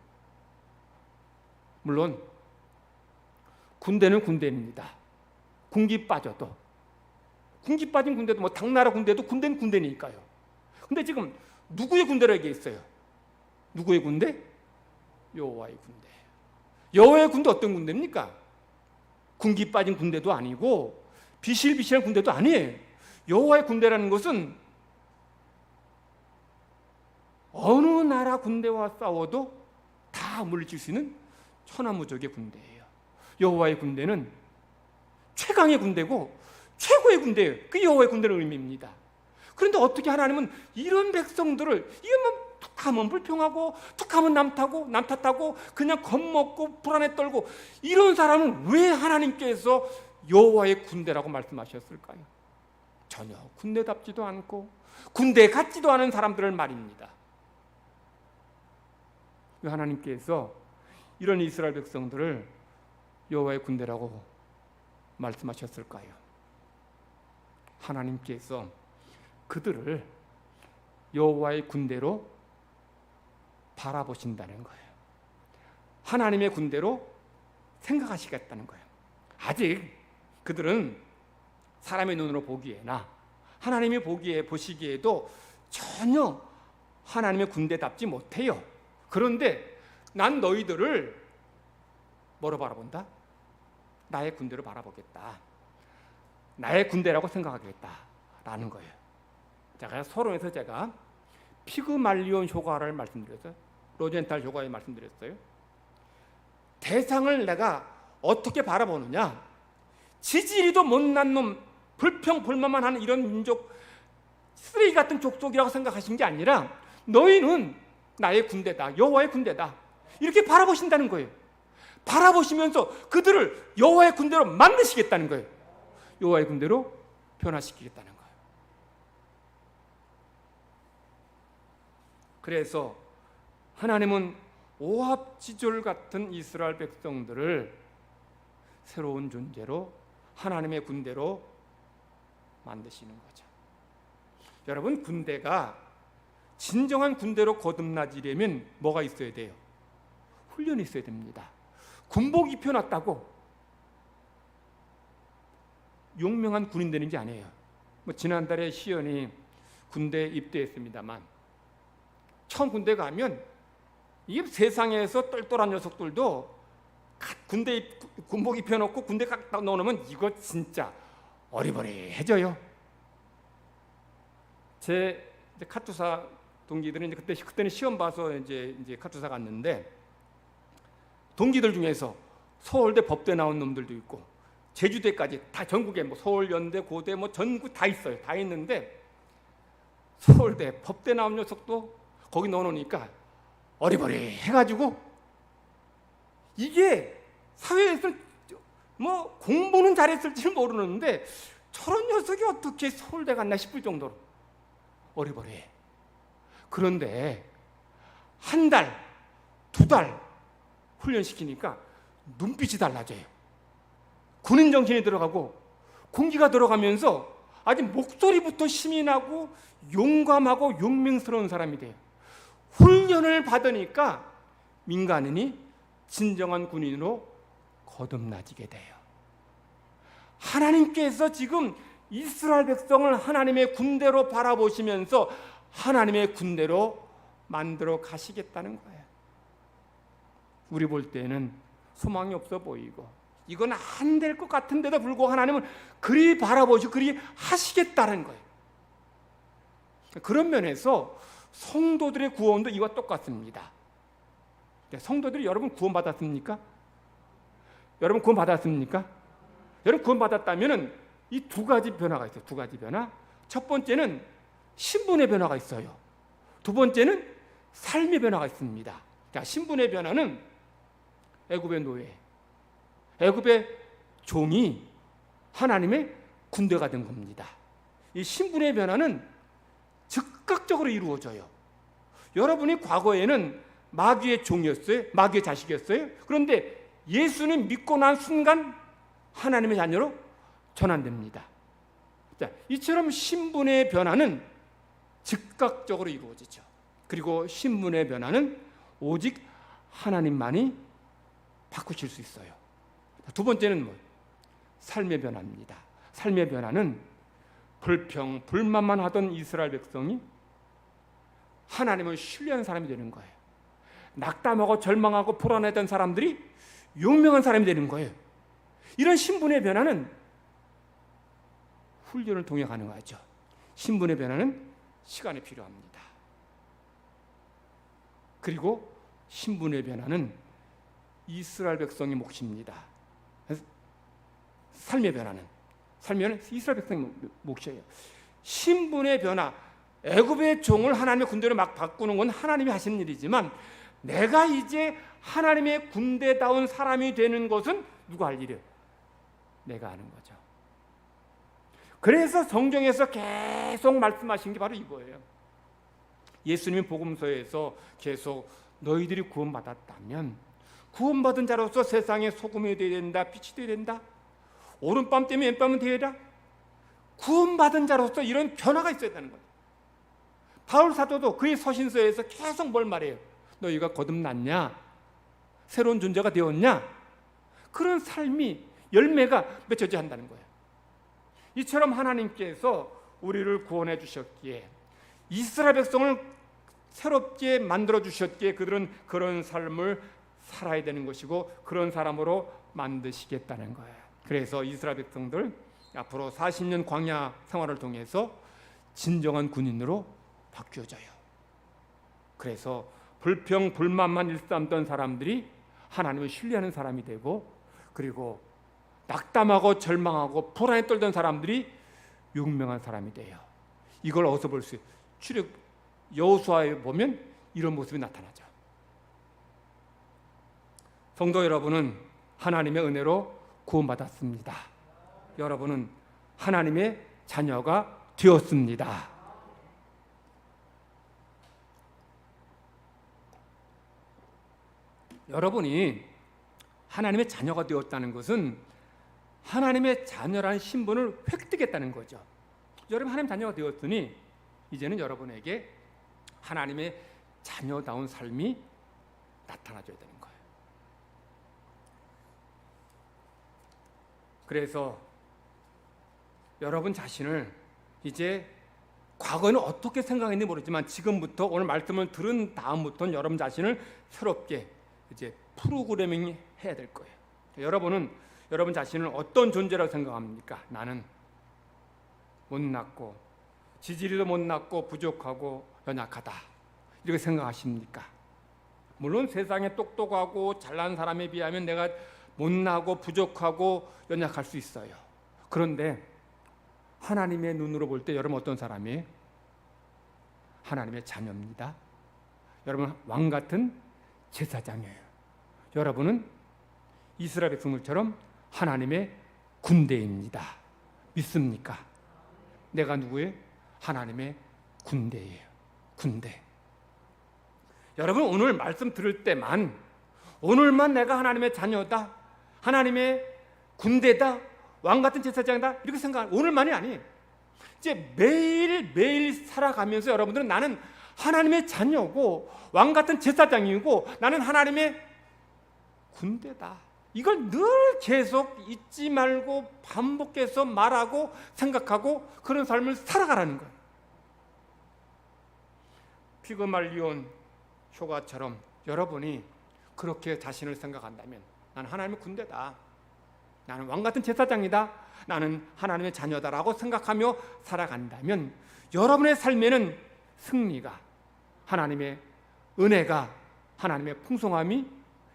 물론 군대는 군대입니다. 군기 빠져도, 군기 빠진 군대도 뭐 당나라 군대도 군대는 군대니까요. 근데 지금 누구의 군대라고 얘기했어요? 누구의 군대? 여호와의 군대. 여호와의 군대 어떤 군대입니까? 군기 빠진 군대도 아니고 비실비실한 군대도 아니에요. 여호와의 군대라는 것은 어느 나라 군대와 싸워도 다 물리칠 수 있는 천하무적의 군대예요. 여호와의 군대는 최강의 군대고 최고의 군대예요. 그 여호와의 군대를 의미입니다. 그런데 어떻게 하나님은 이런 백성들을, 이것만 툭하면 불평하고 툭하면 남 탓하고 그냥 겁먹고 불안에 떨고, 이런 사람은 왜 하나님께서 여호와의 군대라고 말씀하셨을까요? 전혀 군대답지도 않고 군대 같지도 않은 사람들을 말입니다. 왜 하나님께서 이런 이스라엘 백성들을 여호와의 군대라고 말씀하셨을까요? 하나님께서 그들을 여호와의 군대로 바라보신다는 거예요. 하나님의 군대로 생각하시겠다는 거예요. 아직 그들은 사람의 눈으로 보기에나 하나님이 보시기에도 전혀 하나님의 군대답지 못해요. 그런데 난 너희들을 뭐로 바라본다? 나의 군대로 바라보겠다. 나의 군대라고 생각하겠다라는 거예요. 제가 서론에서 제가 피그말리온 효과를 말씀드렸어요. 로젠탈 효과에 말씀드렸어요. 대상을 내가 어떻게 바라보느냐? 지지리도 못난 놈, 불평불만만 하는 이런 민족, 쓰레기 같은 족속이라고 생각하신 게 아니라 너희는 나의 군대다, 여호와의 군대다, 이렇게 바라보신다는 거예요. 바라보시면서 그들을 여호와의 군대로 만드시겠다는 거예요. 여호와의 군대로 변화시키겠다는 거예요. 그래서 하나님은 오합지졸 같은 이스라엘 백성들을 새로운 존재로 하나님의 군대로 만드시는 거죠. 여러분, 군대가 진정한 군대로 거듭나지려면 뭐가 있어야 돼요? 훈련이 있어야 됩니다. 군복 입혀놨다고 용맹한 군인 되는 게 아니에요. 지난달에 시연이 군대 입대했습니다만, 처음 군대 가면 이게 세상에서 똘똘한 녀석들도 군복 입혀놓고 군대 딱 넣어놓으면 이거 진짜 어리버리해져요. 제 카투사 동기들은 그때는 시험 봐서 이제 카투사 갔는데, 동기들 중에서 서울대 법대 나온 놈들도 있고 제주대까지 다 전국에 서울 연대 고대 전국 다 있어요. 다 있는데 서울대 법대 나온 녀석도 거기 넣어놓으니까 어리버리 해가지고, 이게 사회에서 공부는 잘했을지 모르는데 저런 녀석이 어떻게 서울대 갔나 싶을 정도로 어리버리해. 그런데 한 달, 두 달 훈련시키니까 눈빛이 달라져요. 군인 정신이 들어가고 공기가 들어가면서 아주 목소리부터 힘이 나고 용감하고 용맹스러운 사람이 돼요. 훈련을 받으니까 민간인이 진정한 군인으로 거듭나지게 돼요. 하나님께서 지금 이스라엘 백성을 하나님의 군대로 바라보시면서 하나님의 군대로 만들어 가시겠다는 거예요. 우리 볼 때는 소망이 없어 보이고 이건 안 될 것 같은데도 불구하고 하나님은 그리 바라보시고 그리 하시겠다는 거예요. 그런 면에서 성도들의 구원도 이와 똑같습니다. 성도들이 여러분 구원받았습니까? 여러분 구원받았습니까? 여러분 구원받았다면 이 두 가지 변화가 있어요. 두 가지 변화. 첫 번째는 신분의 변화가 있어요. 두 번째는 삶의 변화가 있습니다. 자, 신분의 변화는 애굽의 노예, 애굽의 종이 하나님의 군대가 된 겁니다. 이 신분의 변화는 즉각적으로 이루어져요. 여러분이 과거에는 마귀의 종이었어요. 마귀의 자식이었어요. 그런데 예수님 믿고 난 순간 하나님의 자녀로 전환됩니다. 자, 이처럼 신분의 변화는 즉각적으로 이루어지죠. 그리고 신분의 변화는 오직 하나님만이 바꾸실 수 있어요. 두 번째는 삶의 변화입니다. 삶의 변화는 불평, 불만만 하던 이스라엘 백성이 하나님을 신뢰하는 사람이 되는 거예요. 낙담하고 절망하고 불안했던 사람들이 용맹한 사람이 되는 거예요. 이런 신분의 변화는 훈련을 통해 가능하죠. 신분의 변화는 시간이 필요합니다. 그리고 신분의 변화는 이스라엘 백성의 몫입니다. 삶의 변화는 이스라엘 백성의 몫이에요. 신분의 변화, 애굽의 종을 하나님의 군대로 막 바꾸는 건 하나님이 하시는 일이지만 내가 이제 하나님의 군대다운 사람이 되는 것은 누가 할 일이에요? 내가 하는 거죠. 그래서 성경에서 계속 말씀하신 게 바로 이거예요. 예수님이 복음서에서 계속 너희들이 구원받았다면 구원받은 자로서 세상에 소금이 되어야 된다, 빛이 되어야 된다, 오른밤 때문에 왼밤은 되어야 된다. 구원받은 자로서 이런 변화가 있어야 되는 거예요. 바울 사도도 그의 서신서에서 계속 뭘 말해요? 너희가 거듭났냐? 새로운 존재가 되었냐? 그런 삶이 열매가 맺혀져야 한다는 거예요. 이처럼 하나님께서 우리를 구원해 주셨기에 이스라엘 백성을 새롭게 만들어 주셨기에 그들은 그런 삶을 살아야 되는 것이고 그런 사람으로 만드시겠다는 거예요. 그래서 이스라엘 백성들 앞으로 40년 광야 생활을 통해서 진정한 군인으로 바뀌어져요. 그래서 불평, 불만만 일삼던 사람들이 하나님을 신뢰하는 사람이 되고, 그리고 낙담하고 절망하고 불안에 떨던 사람들이 용맹한 사람이 돼요. 이걸 어디서 볼 수 있어요? 출애굽 여호수아에 보면 이런 모습이 나타나죠. 성도 여러분은 하나님의 은혜로 구원받았습니다. 여러분은 하나님의 자녀가 되었습니다. 여러분이 하나님의 자녀가 되었다는 것은 하나님의 자녀라는 신분을 획득했다는 거죠. 여러분 하나님 자녀가 되었으니 이제는 여러분에게 하나님의 자녀다운 삶이 나타나줘야 되는 거예요. 그래서 여러분 자신을 이제 과거에는 어떻게 생각했는지 모르지만 지금부터 오늘 말씀을 들은 다음부터는 여러분 자신을 새롭게 이제 프로그래밍 해야 될 거예요. 여러분은 여러분 자신을 어떤 존재라고 생각합니까? 나는 못났고 지지리도 못났고 부족하고 연약하다 이렇게 생각하십니까? 물론 세상에 똑똑하고 잘난 사람에 비하면 내가 못나고 부족하고 연약할 수 있어요. 그런데 하나님의 눈으로 볼 때 여러분 어떤 사람이에요? 하나님의 자녀입니다. 여러분 왕 같은 제사장이에요. 여러분은 이스라엘 백성들처럼 하나님의 군대입니다. 믿습니까? 내가 누구예요? 하나님의 군대예요. 군대. 여러분 오늘 말씀 들을 때만 오늘만 내가 하나님의 자녀다, 하나님의 군대다, 왕 같은 제사장이다 이렇게 생각하는 오늘만이 아니에요. 이제 매일매일 살아가면서 여러분들은 나는 하나님의 자녀고 왕 같은 제사장이고 나는 하나님의 군대다. 이걸 늘 계속 잊지 말고 반복해서 말하고 생각하고 그런 삶을 살아가라는 거예요. 피그말리온 효과처럼 여러분이 그렇게 자신을 생각한다면 나는 하나님의 군대다, 나는 왕 같은 제사장이다, 나는 하나님의 자녀다라고 생각하며 살아간다면 여러분의 삶에는 승리가, 하나님의 은혜가, 하나님의 풍성함이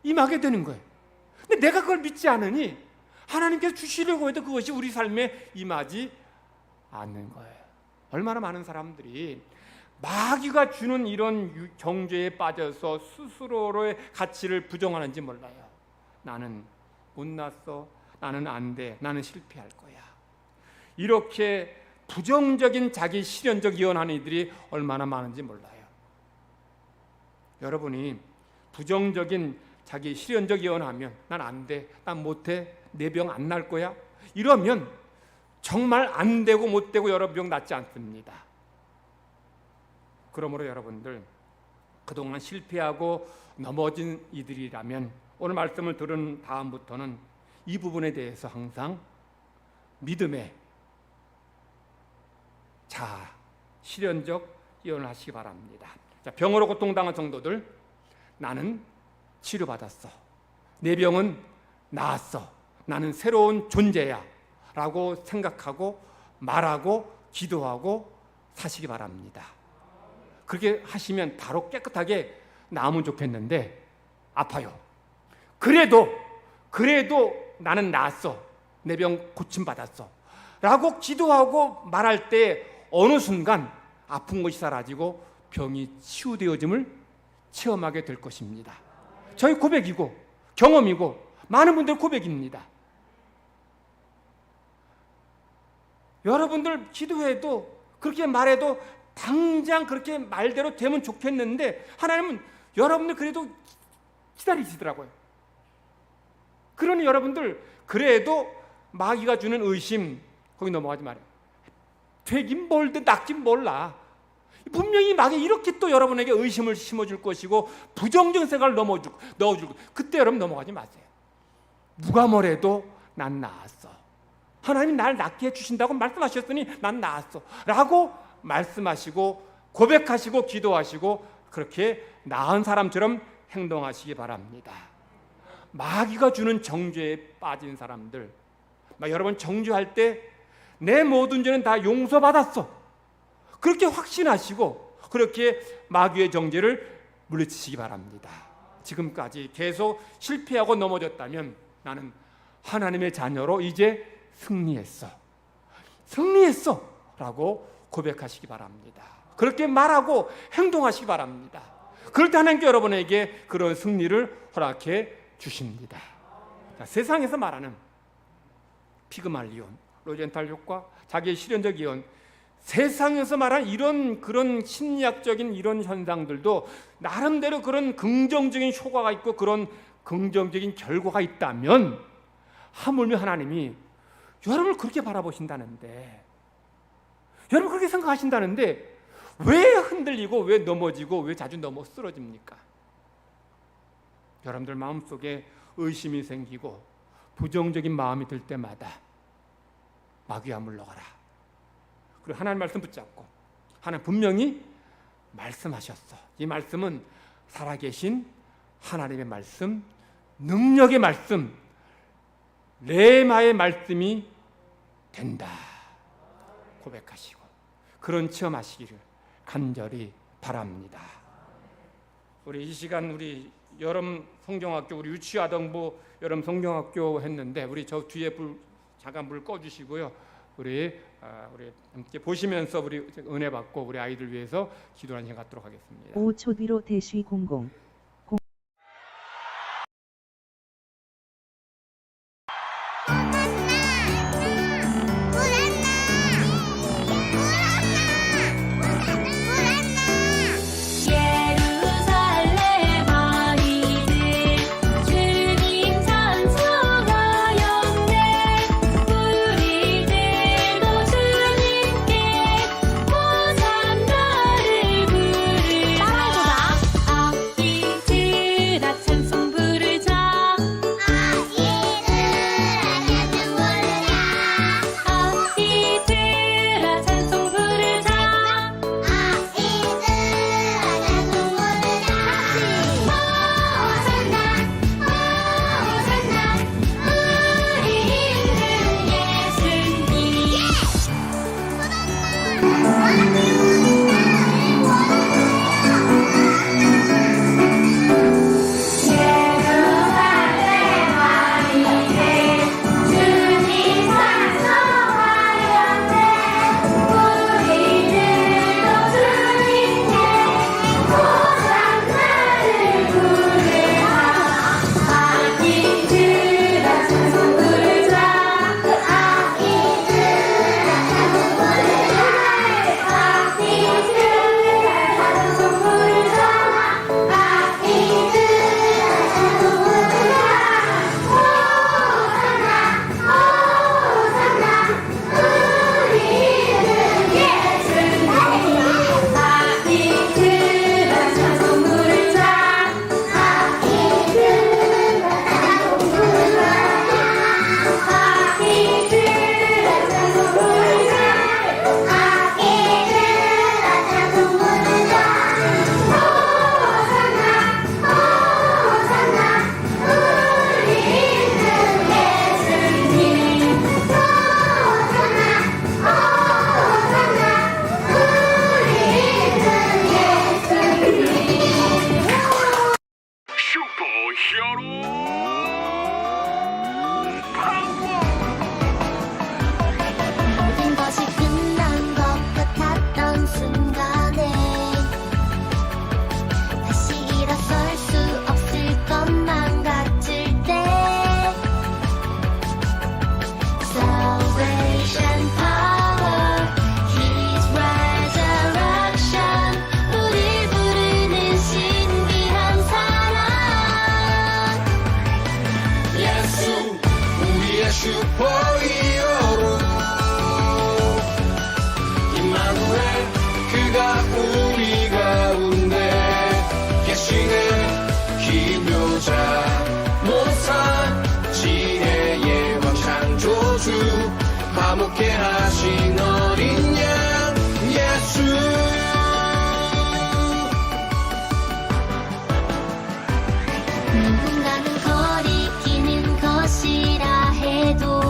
임하게 되는 거예요. 근데 내가 그걸 믿지 않으니 하나님께서 주시려고 해도 그것이 우리 삶에 임하지 않는 거예요. 얼마나 많은 사람들이 마귀가 주는 이런 경주에 빠져서 스스로의 가치를 부정하는지 몰라요. 나는 못났어, 나는 안 돼, 나는 실패할 거야. 이렇게 부정적인 자기 실현적 예언하는 이들이 얼마나 많은지 몰라요. 여러분이 부정적인 자기 실현적 예언하면 난 안 돼, 난 못해, 내 병 안 날 거야 이러면 정말 안 되고 못 되고 여러 병 낫지 않습니다. 그러므로 여러분들 그동안 실패하고 넘어진 이들이라면 오늘 말씀을 들은 다음부터는 이 부분에 대해서 항상 믿음의 실현적 예언을 하시기 바랍니다. 자, 병으로 고통당한 성도들, 나는 치료받았어. 내 병은 나았어. 나는 새로운 존재야. 라고 생각하고 말하고 기도하고 사시기 바랍니다. 그렇게 하시면 바로 깨끗하게 나으면 좋겠는데 아파요. 그래도 나는 나았어. 내 병 고침받았어. 라고 기도하고 말할 때 어느 순간 아픈 것이 사라지고 병이 치유되어짐을 체험하게 될 것입니다. 저희 고백이고 경험이고 많은 분들 고백입니다. 여러분들 기도해도 그렇게 말해도 당장 그렇게 말대로 되면 좋겠는데 하나님은 여러분들 그래도 기다리시더라고요. 그러니 여러분들 그래도 마귀가 주는 의심 거기 넘어가지 말아요. 되긴 뭘든 낫긴 몰라. 분명히 마귀 이렇게 또 여러분에게 의심을 심어줄 것이고 부정적인 생각을 넣어줄 거. 그때 여러분 넘어가지 마세요. 누가 뭐래도 난 나았어. 하나님이 날 낫게 해주신다고 말씀하셨으니 난 나았어 라고 말씀하시고 고백하시고 기도하시고 그렇게 나은 사람처럼 행동하시기 바랍니다. 마귀가 주는 정죄에 빠진 사람들, 여러분 정죄할 때 내 모든 죄는 다 용서받았어 그렇게 확신하시고 그렇게 마귀의 정죄를 물리치시기 바랍니다. 지금까지 계속 실패하고 넘어졌다면 나는 하나님의 자녀로 이제 승리했어 라고 고백하시기 바랍니다. 그렇게 말하고 행동하시기 바랍니다. 그럴 때 하나님께 여러분에게 그런 승리를 허락해 주십니다. 자, 세상에서 말하는 피그말리온, 로젠탈 효과, 자기의 실현적 예언, 세상에서 말하는 그런 심리학적인 이런 현상들도 나름대로 그런 긍정적인 효과가 있고 그런 긍정적인 결과가 있다면 하물며 하나님이 여러분을 그렇게 바라보신다는데, 여러분 그렇게 생각하신다는데 왜 흔들리고 왜 넘어지고 왜 자주 넘어 쓰러집니까? 여러분들 마음속에 의심이 생기고 부정적인 마음이 들 때마다 마귀야 물러가라. 그리고 하나님 말씀 붙잡고, 하나님 분명히 말씀하셨어. 이 말씀은 살아계신 하나님의 말씀, 능력의 말씀, 레마의 말씀이 된다 고백하시고 그런 체험하시기를 간절히 바랍니다. 우리 이 시간 우리 여름 성경학교, 우리 유치아동부 여름 성경학교 했는데 우리 저 뒤에 잠깐 불 꺼주시고요. 우리 함께 보시면서 우리 은혜 받고 우리 아이들 위해서 기도하는 시간 갖도록 하겠습니다. 5초 뒤로 대쉬 00. 하신 어린 양 예수. 누군가는 거리끼는 것이라 해도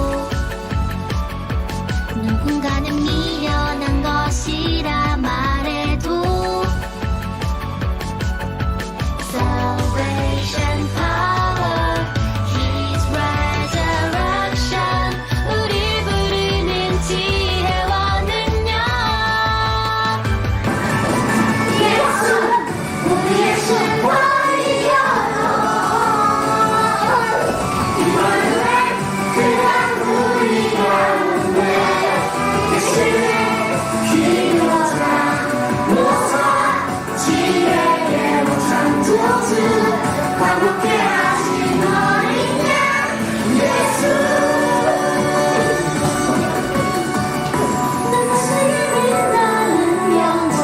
누군가는 미련한 것이라 말해도 Salvation power, His resurrection, 우리 부르는 지혜와 능력. 예수, 우리의 신원이여. 이번에 그냥 우리 가운데 계시네. 기도자 모사 지혜의 창조주 광복케 하신 어린 양 예수. 당신이 빛나는 영광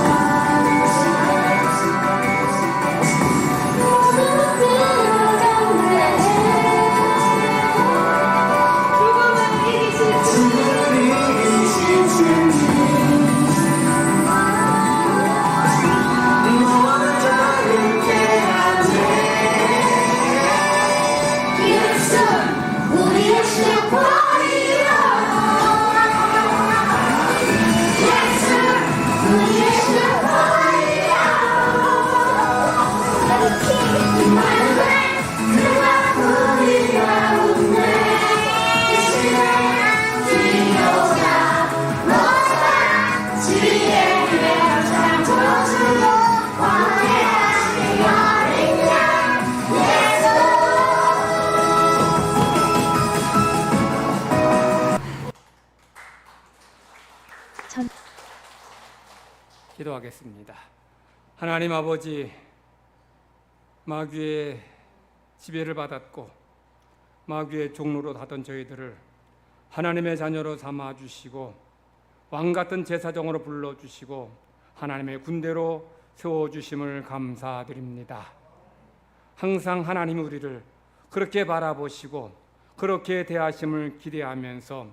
모두 들어간대. 죽음을 이기신 주님 너와는 자유케 하네. 예수 우리의 신권이여. 예수 우리의 신권이여. 이만을 그가 우리 가운데 계시네. 기도자 모사 지혜의 창조주 광대하신 어린 양 예수. 기도하겠습니다. 하나님 아버지, 마귀의 지배를 받았고 마귀의 종로로 하던 저희들을 하나님의 자녀로 삼아 주시고 왕같은 제사장으로 불러주시고 하나님의 군대로 세워주심을 감사드립니다. 항상 하나님 우리를 그렇게 바라보시고 그렇게 대하심을 기대하면서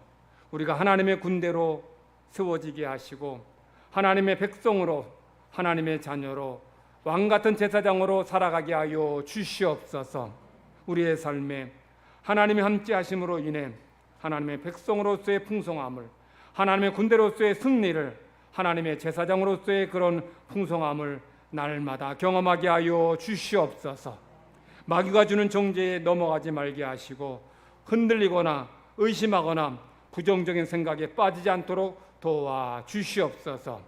우리가 하나님의 군대로 세워지게 하시고 하나님의 백성으로 하나님의 자녀로 왕같은 제사장으로 살아가게 하여 주시옵소서. 우리의 삶에 하나님이 함께 하심으로 인해 하나님의 백성으로서의 풍성함을, 하나님의 군대로서의 승리를, 하나님의 제사장으로서의 그런 풍성함을 날마다 경험하게 하여 주시옵소서. 마귀가 주는 정죄에 넘어가지 말게 하시고 흔들리거나 의심하거나 부정적인 생각에 빠지지 않도록 도와 주시옵소서.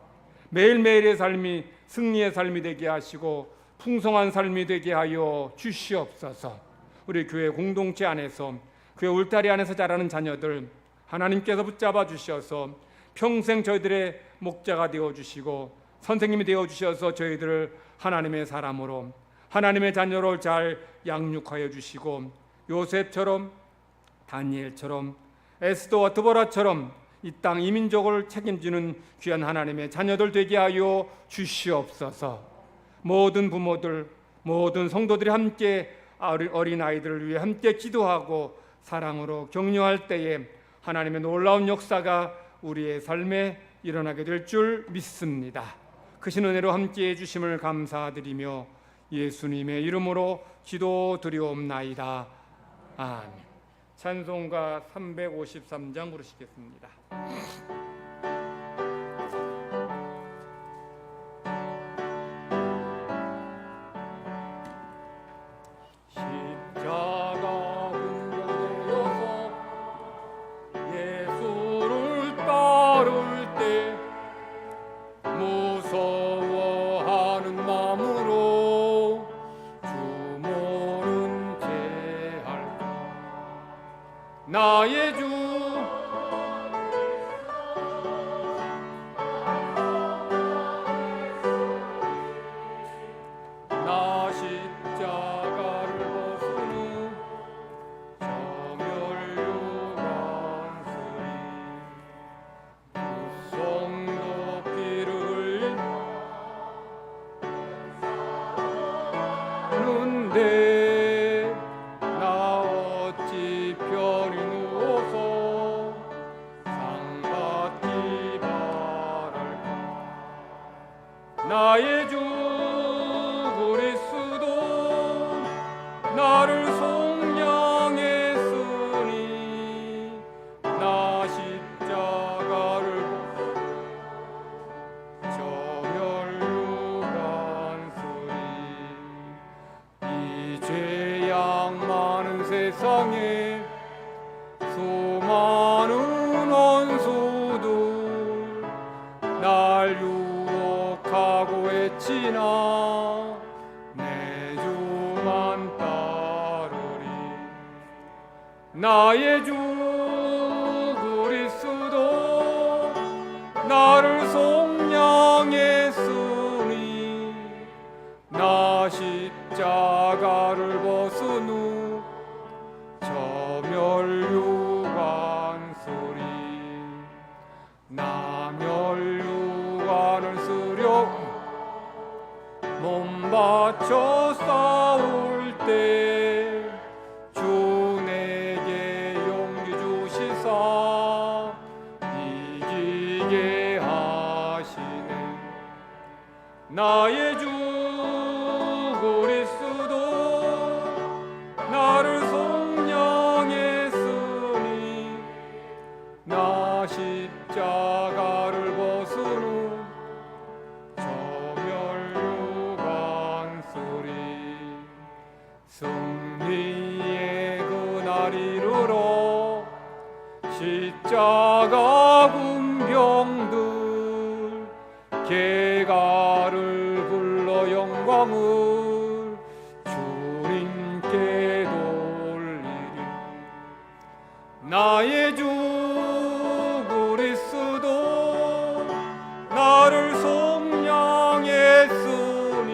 매일매일의 삶이 승리의 삶이 되게 하시고 풍성한 삶이 되게 하여 주시옵소서. 우리 교회 공동체 안에서 교회 울타리 안에서 자라는 자녀들 하나님께서 붙잡아 주셔서 평생 저희들의 목자가 되어 주시고 선생님이 되어 주셔서 저희들을 하나님의 사람으로 하나님의 자녀로 잘 양육하여 주시고 요셉처럼 다니엘처럼 에스더와 드보라처럼 이 땅 이민족을 책임지는 귀한 하나님의 자녀들 되게 하여 주시옵소서. 모든 부모들, 모든 성도들이 함께 어린아이들을 위해 함께 기도하고 사랑으로 격려할 때에 하나님의 놀라운 역사가 우리의 삶에 일어나게 될 줄 믿습니다. 크신 은혜로 함께 해주심을 감사드리며 예수님의 이름으로 기도드리옵나이다. 아멘. 찬송가 353장 부르시겠습니다. 십자가 운명되어서 예수를 따를 때 무서워하는 마음으로 주모는 제할까. 나의 주 나의 주 그리스도 나를 속량했으니 나 십자가를 저 멸류관쓰리 이 죄악 많은 세상에 수많은 원수들 날 유혹하고 외치나 내 주만 따르리 나의 주 그리스도 나를 속량했으니 나 십자가를 벗은 후 저 멸류관쓰리 나 멸류관을 쓰려 몸 바쳐 싸울 때 주 내게 용기 주시사 이기게 하시네 나의 주 그리스도 나를 속량했으니 나 십자가를 벗은 후 저 멸류관쓰리 승리의 그날 이르러 십자가 군병들 개가를 불러 영광을 주님께 돌리리 나의 주 그리스도 나를 속량했으니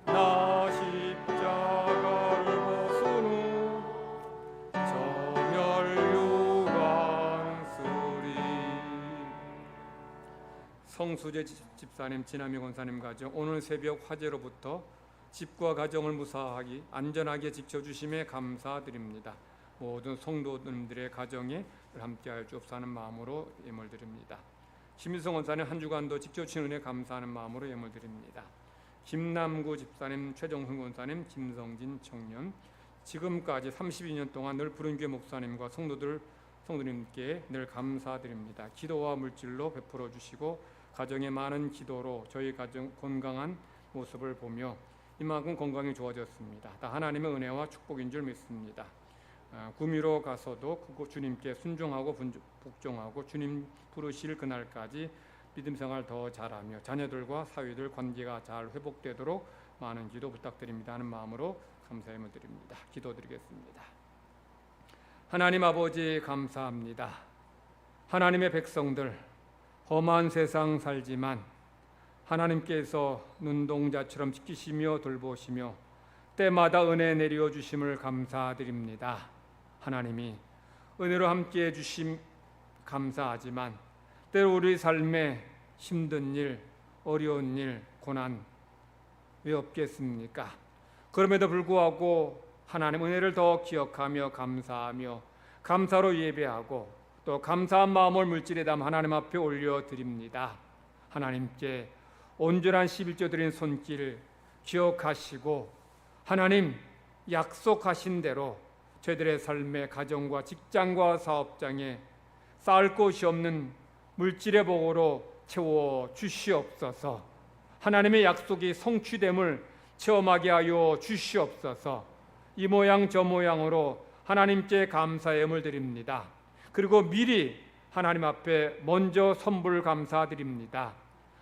나 십자가를 벗은 후 저 멸류관쓰리 성수재 집사님, 진아미 권사님 가정 오늘 새벽 화재로부터 집과 가정을 무사하게 안전하게 지켜주심에 감사드립니다. 모든 성도님들의 가정에 함께하여 주옵소서 하는 마음으로 예물 드립니다. 김유성 원사님 한 주간도 지켜주신 은혜 감사하는 마음으로 예물 드립니다. 김남구 집사님, 최정훈 권사님, 김성진 청년 지금까지 32년 동안 늘 부른교회 목사님과 성도님께 늘 감사드립니다. 기도와 물질로 베풀어 주시고 가정의 많은 기도로 저희 가정 건강한 모습을 보며 이만큼 건강이 좋아졌습니다. 다 하나님의 은혜와 축복인 줄 믿습니다. 구미로 가서도 그곳 주님께 순종하고 복종하고 주님 부르실 그날까지 믿음 생활 더 잘하며 자녀들과 사위들 관계가 잘 회복되도록 많은 기도 부탁드립니다 하는 마음으로 감사의 말 드립니다. 기도드리겠습니다. 하나님 아버지 감사합니다. 하나님의 백성들 험한 세상 살지만 하나님께서 눈동자처럼 지키시며 돌보시며 때마다 은혜 내려 주심을 감사드립니다. 하나님이 은혜로 함께해 주심 감사하지만 때로 우리 삶에 힘든 일, 어려운 일, 고난 왜 없겠습니까? 그럼에도 불구하고 하나님 은혜를 더 기억하며 감사하며 감사로 예배하고 또 감사한 마음을 물질에 담아 하나님 앞에 올려드립니다. 하나님께 온전한 11조 드린 손길 기억하시고 하나님 약속하신 대로 저희들의 삶의 가정과 직장과 사업장에 쌓을 곳이 없는 물질의 복으로 채워 주시옵소서. 하나님의 약속이 성취됨을 체험하게 하여 주시옵소서. 이 모양 저 모양으로 하나님께 감사의 예물 드립니다. 그리고 미리 하나님 앞에 먼저 선불 감사드립니다.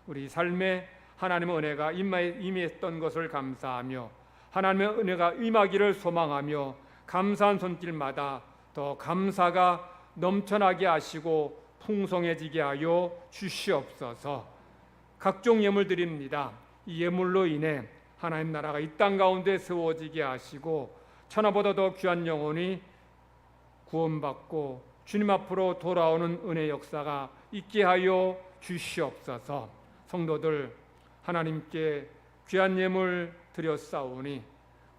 우리 삶에 하나님의 은혜가 임했던 것을 감사하며 하나님의 은혜가 임하기를 소망하며 감사한 손길마다 더 감사가 넘쳐나게 하시고 풍성해지게 하여 주시옵소서. 각종 예물 드립니다. 이 예물로 인해 하나님 나라가 이 땅 가운데 세워지게 하시고 천하보다 더 귀한 영혼이 구원받고 주님 앞으로 돌아오는 은혜 역사가 있게 하여 주시옵소서. 성도들 하나님께 귀한 예물 드렸사오니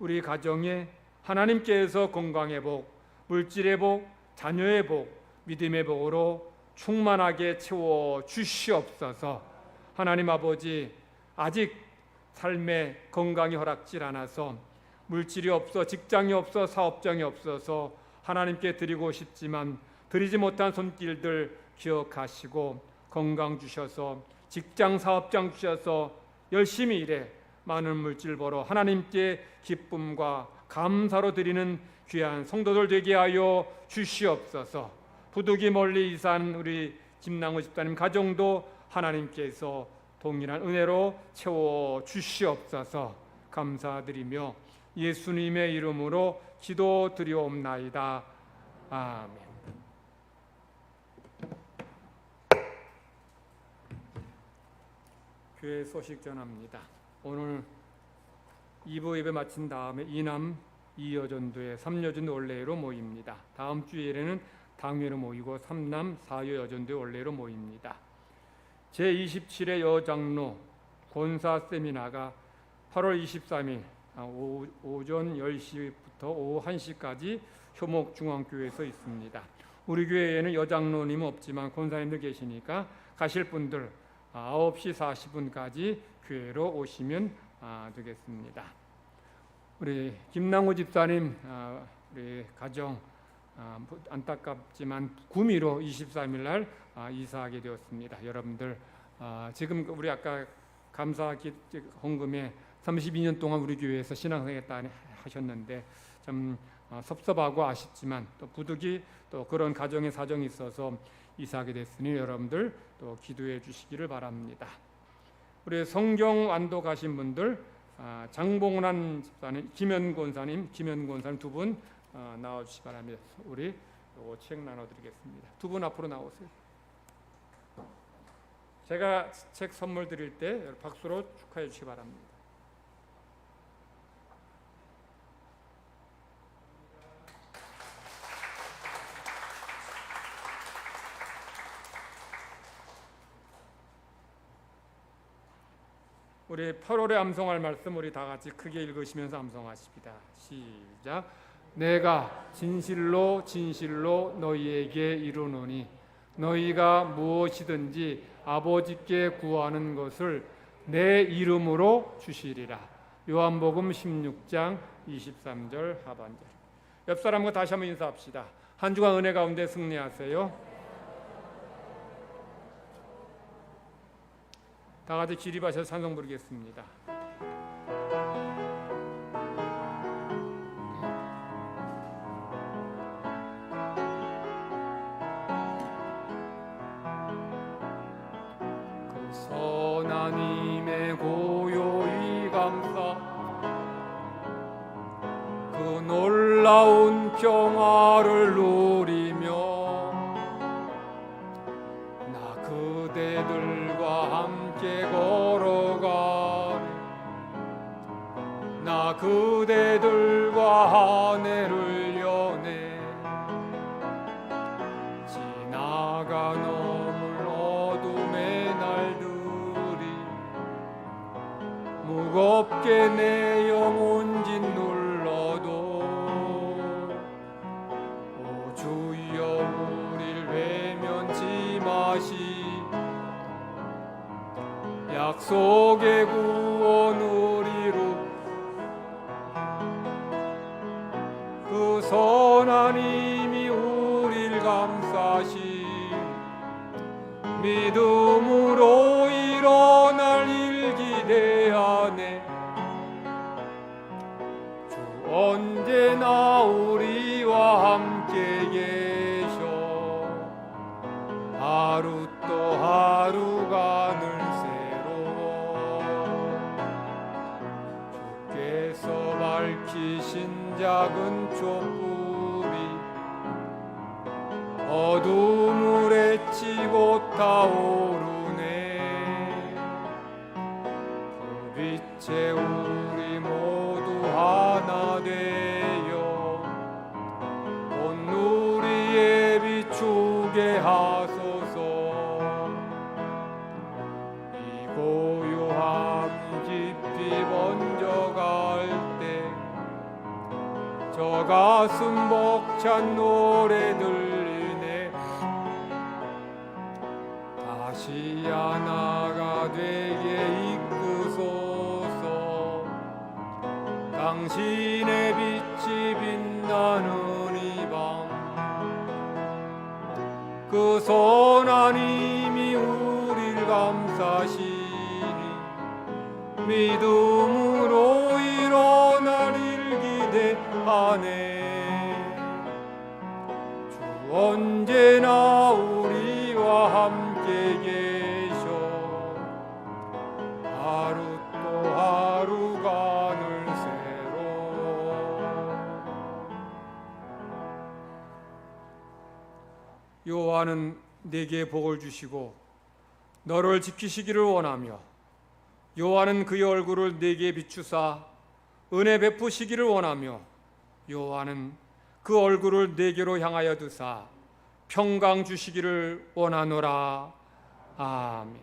우리 가정에 하나님께서 건강의 복, 물질의 복, 자녀의 복, 믿음의 복으로 충만하게 채워 주시옵소서. 하나님 아버지, 아직 삶의 건강이 허락질 않아서 물질이 없어, 직장이 없어, 사업장이 없어서 하나님께 드리고 싶지만 드리지 못한 손길들 기억하시고 건강 주셔서 직장, 사업장 주셔서 열심히 일해 많은 물질 벌어 하나님께 기쁨과 감사로 드리는 귀한 성도들 되게 하여 주시옵소서. 부득이 멀리 이산 우리 김남우 집사님 가정도 하나님께서 동일한 은혜로 채워 주시옵소서. 감사드리며 예수님의 이름으로 기도드리옵나이다. 아멘. 교회 소식 전합니다. 오늘 2부 예배 마친 다음에 이남 2여전도회 3여전도 원래로 모입니다. 다음 주일에는 당회로 모이고 3남 4여 여전도회 원래로 모입니다. 제27회 여장로 권사 세미나가 8월 23일 오전 10시부터 오후 1시까지 효목중앙교회에서 있습니다. 우리 교회에는 여장로님은 없지만 권사님들 계시니까 가실 분들 9시 40분까지 교회로 오시면 되겠습니다. 우리 김남우 집사님 우리 가정 안타깝지만 구미로 23일 날 이사하게 되었습니다. 여러분들 지금 우리 아까 감사 헌금에 32년 동안 우리 교회에서 신앙생활 하셨는데 참 섭섭하고 아쉽지만 또 부득이 또 그런 가정의 사정이 있어서 이사하게 됐으니 여러분들 또 기도해 주시기를 바랍니다. 우리 성경 완도 가신 분들 장봉란 집사님, 김현권사님 두 분 나와주시기 바랍니다. 우리 책 나눠드리겠습니다. 두 분 앞으로 나오세요. 제가 책 선물 드릴 때 박수로 축하해 주시기 바랍니다. 우리 8월에 암송할 말씀 우리 다 같이 크게 읽으시면서 암송하십니다. 시작. 내가 진실로 진실로 너희에게 이르노니 너희가 무엇이든지 아버지께 구하는 것을 내 이름으로 주시리라. 요한복음 16장 23절 하반절. 옆 사람과 다시 한번 인사합시다. 한 주간 은혜 가운데 승리하세요. 다 같이 기립하셔서 찬송 부르겠습니다. 그 선한 힘에 고요히 감사 그 놀라운 평화를 누리며 나 그대들과 함께 걸어가네. 나 그대들과 한 해를 여네. 지나가 넘을 어둠의 날들이 무겁게 내 영혼 짓눌러도 오 주여 우릴 외면치 마시. 약속의 구원을 이루 그 선한 힘이 우릴 감싸시. 믿음으로 일어날 일 기대하네. 주 언제나 우리와 함께 계셔. 하루 또 하루가 늘 주께서 밝히신 작은 촛불이 어둠을 헤치고 타오르네. 그 빛에 우리 모두 하나 되어 온누리에 비추게 하소서. 이 고요함 깊이 번져갈 때 저 가슴 벅찬 노래 들리네. 다시 하나가 나 되게 이끄소서. 당신의 빛이 빛나는 이 밤, 그 선하님이 우리를 감싸시니 믿음으로 일어나리를 기대하네. 주 언제나 우리와 함께 계셔. 하루 또 하루가 늘 새로. 여호와는 내게 복을 주시고 너를 지키시기를 원하며, 여호와는 그의 얼굴을 내게 비추사 은혜 베푸시기를 원하며, 여호와는 그 얼굴을 내게로 향하여 두사 평강 주시기를 원하노라. 아멘.